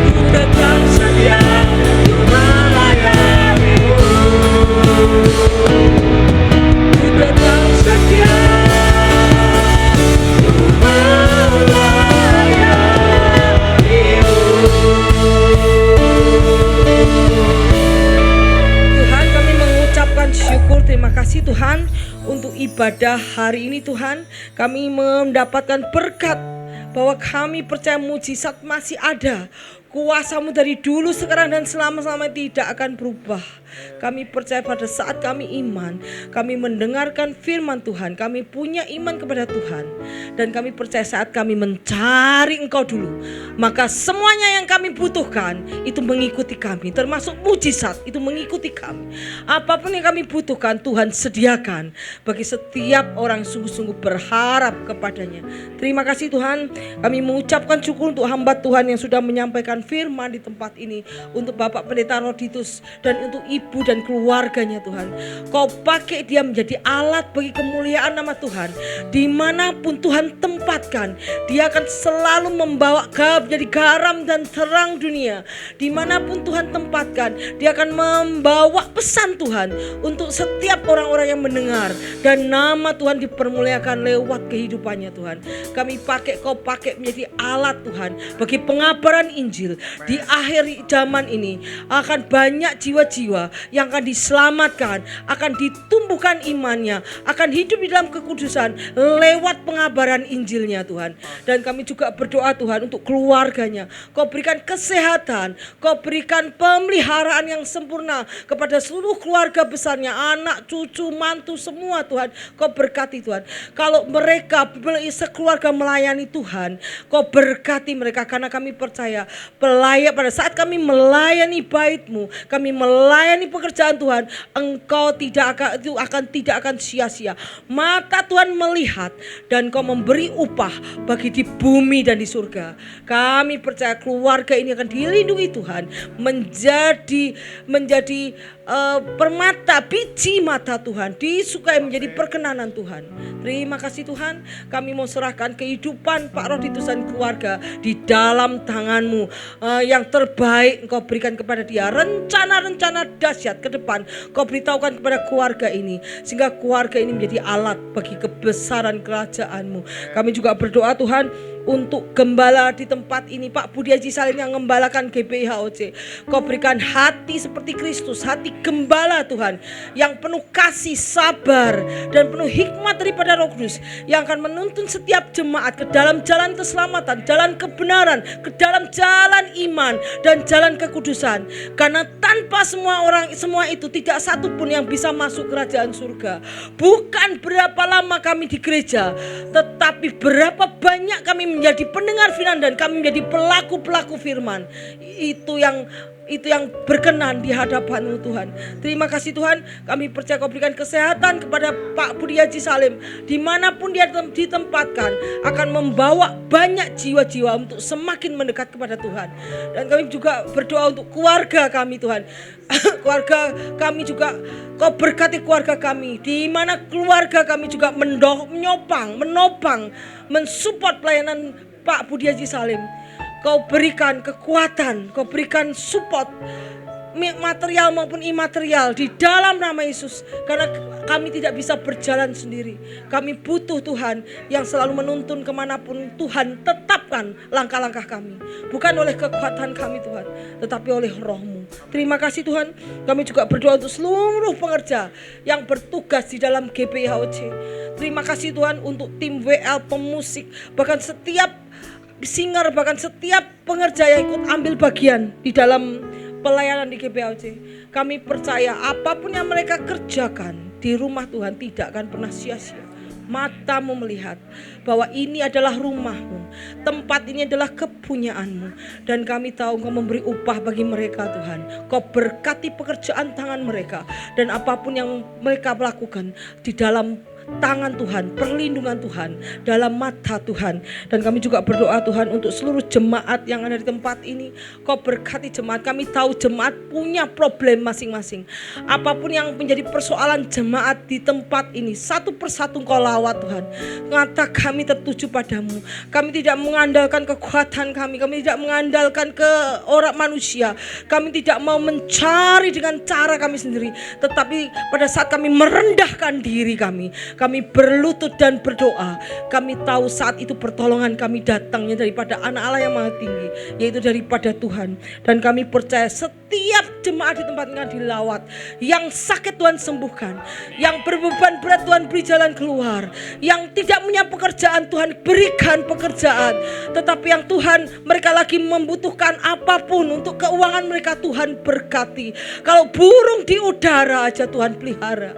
Ku tetap setia untuk melayani-Mu. Ku tetap setia untuk melayani-Mu. Tuhan, kami mengucapkan syukur, terima kasih Tuhan untuk ibadah hari ini. Tuhan, kami mendapatkan berkat bahwa kami percaya mujizat masih ada. Kuasa-Mu dari dulu, sekarang dan selama-lamanya tidak akan berubah. Kami percaya pada saat kami iman, kami mendengarkan firman Tuhan, kami punya iman kepada Tuhan. Dan kami percaya saat kami mencari Engkau dulu, maka semuanya yang kami butuhkan itu mengikuti kami. Termasuk mujizat itu mengikuti kami. Apapun yang kami butuhkan Tuhan sediakan bagi setiap orang sungguh-sungguh berharap kepadanya. Terima kasih Tuhan, kami mengucapkan syukur untuk hamba Tuhan yang sudah menyampaikan firman di tempat ini, untuk Bapak Pendeta Roditus dan untuk ibu dan keluarganya Tuhan. Kau pakai dia menjadi alat bagi kemuliaan nama Tuhan. Dimanapun Tuhan tempatkan, dia akan selalu membawa menjadi garam dan terang dunia. Dimanapun Tuhan tempatkan, dia akan membawa pesan Tuhan untuk setiap orang-orang yang mendengar, dan nama Tuhan dipermuliakan lewat kehidupannya Tuhan. Kami kau pakai menjadi alat Tuhan bagi pengabaran Injil. Di akhir zaman ini akan banyak jiwa-jiwa yang akan diselamatkan, akan ditumbuhkan imannya, akan hidup di dalam kekudusan lewat pengabaran Injilnya Tuhan. Dan kami juga berdoa Tuhan untuk keluarganya. Kau berikan kesehatan, Kau berikan pemeliharaan yang sempurna kepada seluruh keluarga besarnya, anak, cucu, mantu, semua Tuhan. Kau berkati Tuhan. Kalau mereka sekeluarga melayani Tuhan, Kau berkati mereka, karena kami percaya pada saat kami melayani bait-Mu, kami melayani pekerjaan Tuhan, Engkau tidak akan sia-sia. Mata Tuhan melihat dan Kau memberi upah bagi di bumi dan di surga. Kami percaya keluarga ini akan dilindungi Tuhan, menjadi permata, biji mata Tuhan, disukai menjadi perkenanan Tuhan. Terima kasih Tuhan, kami mau serahkan kehidupan Pak Roditus dan keluarga di dalam tangan-Mu. Yang terbaik Engkau berikan kepada dia, rencana-rencana dahsyat ke depan Kau beritahukan kepada keluarga ini, sehingga keluarga ini menjadi alat bagi kebesaran kerajaan-Mu. Kami juga berdoa Tuhan untuk gembala di tempat ini, Pak Budi Haji Salim yang mengembalakan GBI HOC. Kau berikan hati seperti Kristus, hati gembala Tuhan, yang penuh kasih, sabar, dan penuh hikmat daripada Roh Kudus, yang akan menuntun setiap jemaat ke dalam jalan keselamatan, jalan kebenaran, ke dalam jalan iman dan jalan kekudusan. Karena tanpa semua itu tidak satu pun yang bisa masuk kerajaan surga. Bukan berapa lama kami di gereja, tetapi berapa banyak kami menjadi pendengar firman dan kami menjadi pelaku-pelaku firman. Itu yang berkenan di hadapan-Mu Tuhan. Terima kasih Tuhan, kami percaya Kau berikan kesehatan kepada Pak Budi Haji Salim, dimanapun dia ditempatkan, akan membawa banyak jiwa-jiwa untuk semakin mendekat kepada Tuhan. Dan kami juga berdoa untuk keluarga kami Tuhan. Keluarga kami juga Kau berkati keluarga kami, di mana keluarga kami juga menopang, mensupport pelayanan Pak Budi Haji Salim. Kau berikan kekuatan, Kau berikan support material maupun imaterial di dalam nama Yesus. Karena kami tidak bisa berjalan sendiri. Kami butuh Tuhan yang selalu menuntun kemanapun Tuhan tetapkan langkah-langkah kami. Bukan oleh kekuatan kami Tuhan, tetapi oleh Roh-Mu. Terima kasih Tuhan. Kami juga berdoa untuk seluruh pengerja yang bertugas di dalam GBI HOC. Terima kasih Tuhan untuk tim WL, pemusik, bahkan setiap singer, bahkan setiap pengerja yang ikut ambil bagian di dalam pelayanan di GBHOC. Kami percaya apapun yang mereka kerjakan di rumah Tuhan tidak akan pernah sia-sia. Mata-Mu melihat bahwa ini adalah rumah-Mu, tempat ini adalah kepunyaan-Mu, dan kami tahu Kau memberi upah bagi mereka Tuhan. Kau berkati pekerjaan tangan mereka, dan apapun yang mereka lakukan di dalam tangan Tuhan, perlindungan Tuhan, dalam mata Tuhan. Dan kami juga berdoa Tuhan untuk seluruh jemaat yang ada di tempat ini. Kau berkati jemaat. Kami tahu jemaat punya problem masing-masing. Apapun yang menjadi persoalan jemaat di tempat ini, satu persatu Kau lawat Tuhan. Mata kami tertuju padamu. Kami tidak mengandalkan kekuatan kami tidak mengandalkan ke orang manusia. Kami tidak mau mencari dengan cara kami sendiri, tetapi pada saat kami merendahkan diri kami berlutut dan berdoa, kami tahu saat itu pertolongan kami datangnya daripada anak Allah yang maha tinggi, yaitu daripada Tuhan. Dan kami percaya setiap jemaat di tempat ini dilawat. Yang sakit Tuhan sembuhkan, yang berbeban berat Tuhan beri jalan keluar, yang tidak punya pekerjaan Tuhan berikan pekerjaan, tetapi yang Tuhan mereka lagi membutuhkan apapun untuk keuangan mereka, Tuhan berkati. Kalau burung di udara aja Tuhan pelihara,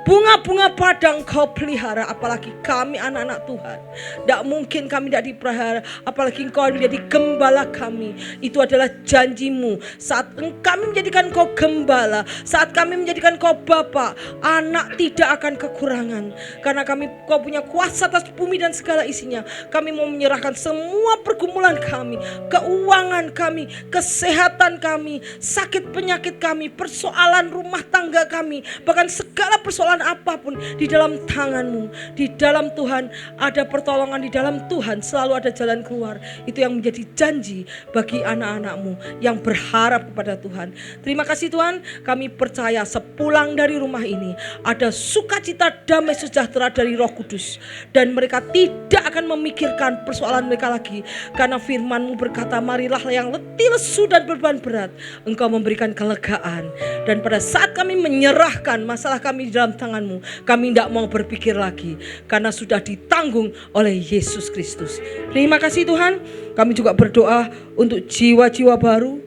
bunga-bunga padang Kau pelihara, apalagi kami anak-anak Tuhan. Tidak mungkin kami tidak dipelihara, apalagi Engkau menjadi gembala kami. Itu adalah janji-Mu. Saat kami menjadikan Kau gembala, saat kami menjadikan Kau Bapa, anak tidak akan kekurangan. Karena Kau punya kuasa atas bumi dan segala isinya. Kami mau menyerahkan semua pergumulan kami, keuangan kami, kesehatan kami, sakit penyakit kami, persoalan rumah tangga kami, bahkan segala persoalan apapun di dalam dalam tangan-Mu. Di dalam Tuhan ada pertolongan, di dalam Tuhan selalu ada jalan keluar. Itu yang menjadi janji bagi anak-anak-Mu yang berharap kepada Tuhan. Terima kasih Tuhan, kami percaya sepulang dari rumah ini ada sukacita, damai, sejahtera dari Roh Kudus. Dan mereka tidak akan memikirkan persoalan mereka lagi. Karena firman-Mu berkata, marilah yang letih, lesu dan beban berat, Engkau memberikan kelegaan. Dan pada saat kami menyerahkan masalah kami di dalam tangan-Mu, kami tidak mau berpikir lagi, karena sudah ditanggung oleh Yesus Kristus. Terima kasih Tuhan. Kami juga berdoa untuk jiwa-jiwa baru.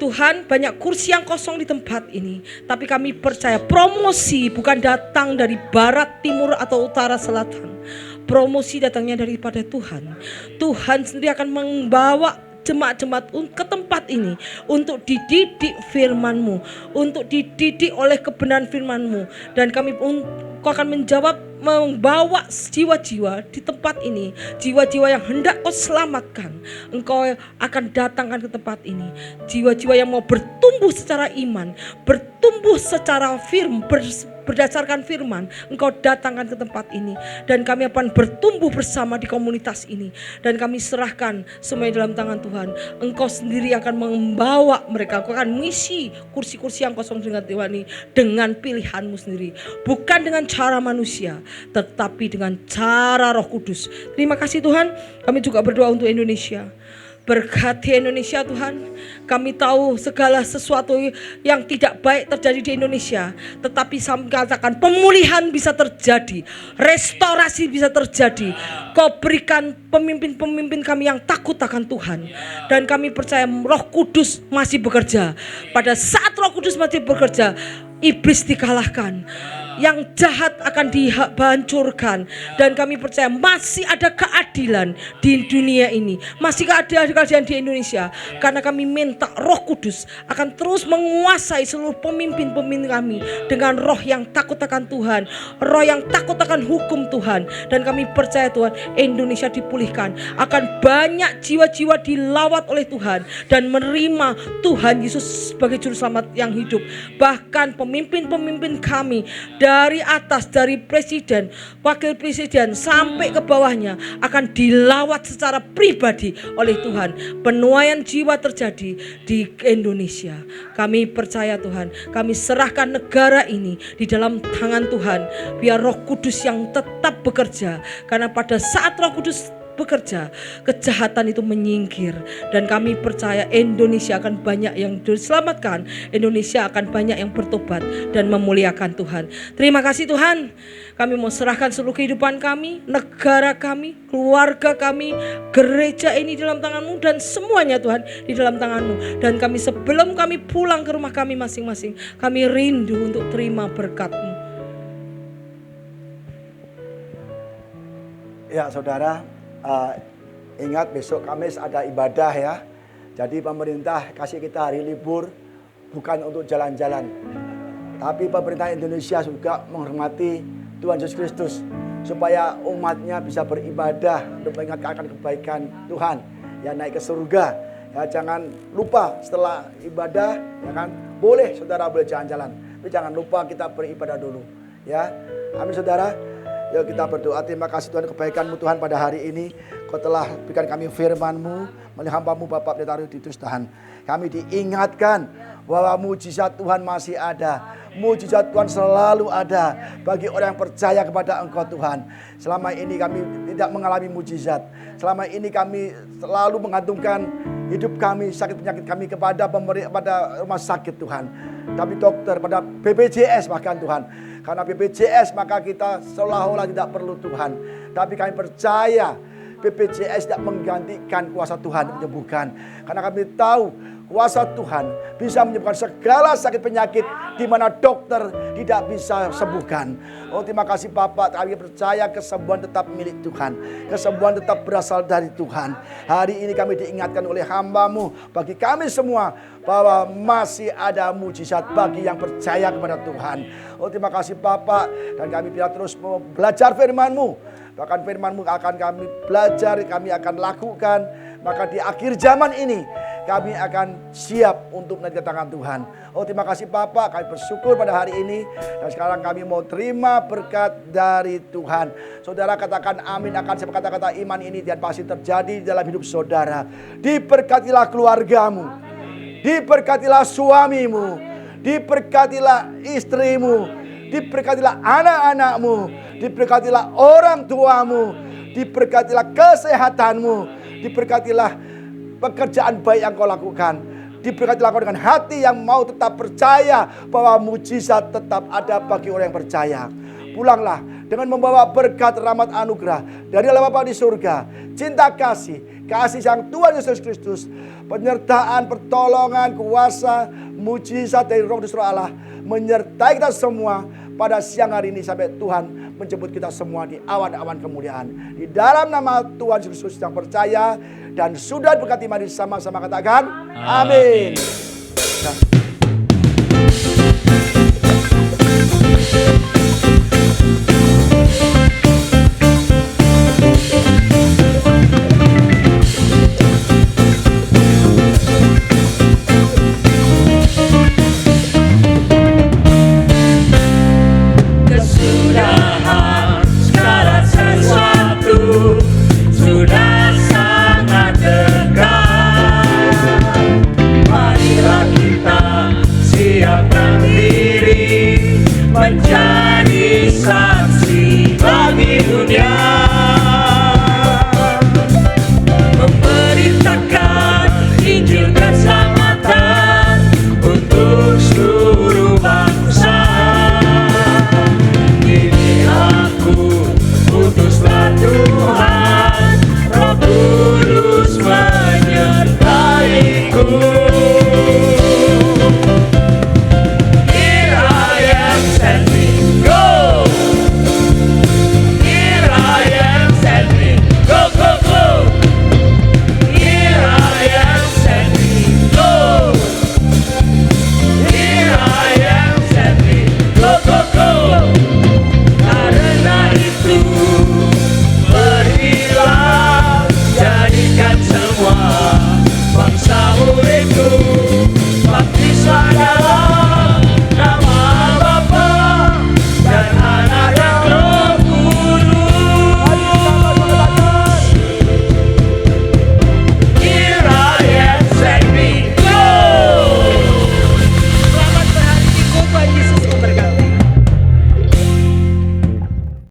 Tuhan, banyak kursi yang kosong di tempat ini, tapi kami percaya promosi bukan datang dari barat, timur, atau utara, selatan. Promosi datangnya daripada Tuhan. Tuhan sendiri akan membawa jemaat-jemaat ke tempat ini untuk dididik firman-Mu, untuk dididik oleh kebenaran firman-Mu. Dan kami Engkau akan menjawab, membawa jiwa-jiwa di tempat ini, jiwa-jiwa yang hendak Kau selamatkan. Engkau akan datangkan ke tempat ini jiwa-jiwa yang mau bertumbuh secara iman, bertumbuh secara berdasarkan firman. Engkau datangkan ke tempat ini, dan kami akan bertumbuh bersama di komunitas ini. Dan kami serahkan semuanya dalam tangan Tuhan. Engkau sendiri akan membawa mereka. Engkau akan mengisi kursi-kursi yang kosong dengan Tuhan ini dengan pilihan-Mu sendiri, bukan dengan cara manusia, tetapi dengan cara Roh Kudus. Terima kasih Tuhan. Kami juga berdoa untuk Indonesia. Berkati Indonesia Tuhan. Kami tahu segala sesuatu yang tidak baik terjadi di Indonesia, tetapi saya katakan pemulihan bisa terjadi, restorasi bisa terjadi. Kau berikan pemimpin-pemimpin kami yang takut akan Tuhan. Dan kami percaya Roh Kudus masih bekerja. Pada saat Roh Kudus masih bekerja, iblis dikalahkan, yang jahat akan dihancurkan. Dan kami percaya masih ada keadilan di dunia ini, masih ada keadilan di Indonesia, karena kami minta Roh Kudus akan terus menguasai seluruh pemimpin-pemimpin kami dengan roh yang takut akan Tuhan, roh yang takut akan hukum Tuhan. Dan kami percaya Tuhan, Indonesia dipulihkan, akan banyak jiwa-jiwa dilawat oleh Tuhan dan menerima Tuhan Yesus sebagai juru selamat yang hidup. Bahkan pemimpin-pemimpin kami dari atas, dari presiden, wakil presiden sampai ke bawahnya akan dilawat secara pribadi oleh Tuhan. Penuaian jiwa terjadi di Indonesia. Kami percaya Tuhan, kami serahkan negara ini di dalam tangan Tuhan. Biar Roh Kudus yang tetap bekerja, karena pada saat Roh Kudus bekerja, kejahatan itu menyingkir. Dan kami percaya Indonesia akan banyak yang diselamatkan, Indonesia akan banyak yang bertobat dan memuliakan Tuhan. Terima kasih Tuhan. Kami mau serahkan seluruh kehidupan kami, negara kami, keluarga kami, gereja ini dalam tangan-Mu, dan semuanya Tuhan di dalam tangan-Mu. Dan kami sebelum kami pulang ke rumah kami masing-masing, kami rindu untuk terima berkat-Mu. Ya saudara, ingat besok Kamis ada ibadah ya. Jadi pemerintah kasih kita hari libur bukan untuk jalan-jalan, tapi pemerintah Indonesia juga menghormati Tuhan Yesus Kristus, supaya umatnya bisa beribadah untuk mengingatkan kebaikan Tuhan, ya, naik ke surga. Ya, jangan lupa setelah ibadah, ya kan, boleh saudara boleh jalan-jalan, tapi jangan lupa kita beribadah dulu, ya. Amin saudara. Yuk kita berdoa. Terima kasih Tuhan, kebaikan-Mu Tuhan pada hari ini. Kau telah berikan kami firman-Mu melalui hamba-Mu Bapak Pendeta Roditus Tuhan. Kami diingatkan bahwa mujizat Tuhan masih ada. Mujizat Tuhan selalu ada bagi orang yang percaya kepada Engkau Tuhan. Selama ini kami tidak mengalami mujizat. Selama ini kami selalu menggantungkan hidup kami, sakit penyakit kami kepada rumah sakit Tuhan. Tapi dokter, pada BPJS bahkan Tuhan. Karena BPJS maka kita seolah-olah tidak perlu Tuhan. Tapi kami percaya BPJS tidak menggantikan kuasa Tuhan menyembuhkan. Karena kami tahu kuasa Tuhan bisa menyembuhkan segala sakit penyakit di mana dokter tidak bisa sembuhkan. Oh terima kasih Bapak, kami percaya kesembuhan tetap milik Tuhan. Kesembuhan tetap berasal dari Tuhan. Hari ini kami diingatkan oleh hamba-Mu, bagi kami semua, bahwa masih ada mujizat bagi yang percaya kepada Tuhan. Oh terima kasih Bapak, dan kami biar terus belajar firman-Mu. Bahkan firman-Mu akan kami belajar, kami akan lakukan. Maka di akhir zaman ini kami akan siap untuk menanti kedatangan Tuhan. Oh, terima kasih Bapak, kami bersyukur pada hari ini. Dan sekarang kami mau terima berkat dari Tuhan. Saudara katakan amin akan siapa kata-kata iman ini dan pasti terjadi dalam hidup saudara. Diberkatilah keluargamu, diberkatilah suamimu, diberkatilah istrimu, diberkatilah anak-anakmu, diberkatilah orang tuamu, diberkatilah kesehatanmu, diberkatilah pekerjaan baik yang kau lakukan, diberkatilah kau dengan hati yang mau tetap percaya bahwa mujizat tetap ada bagi orang yang percaya. Pulanglah dengan membawa berkat rahmat anugerah dari Allah Bapa di surga, cinta kasih sang Tuhan Yesus Kristus, penyertaan, pertolongan, kuasa, mujizat dari Roh Kudus Allah menyertai kita semua pada siang hari ini sampai Tuhan menjemput kita semua di awan-awan kemuliaan. Di dalam nama Tuhan Yesus Kristus yang percaya dan sudah berkati, mari sama-sama katakan amin. Kesudahan segala sesuatu sudah sangat dekat. Marilah kita siapkan diri menjadi saksi bagi dunia.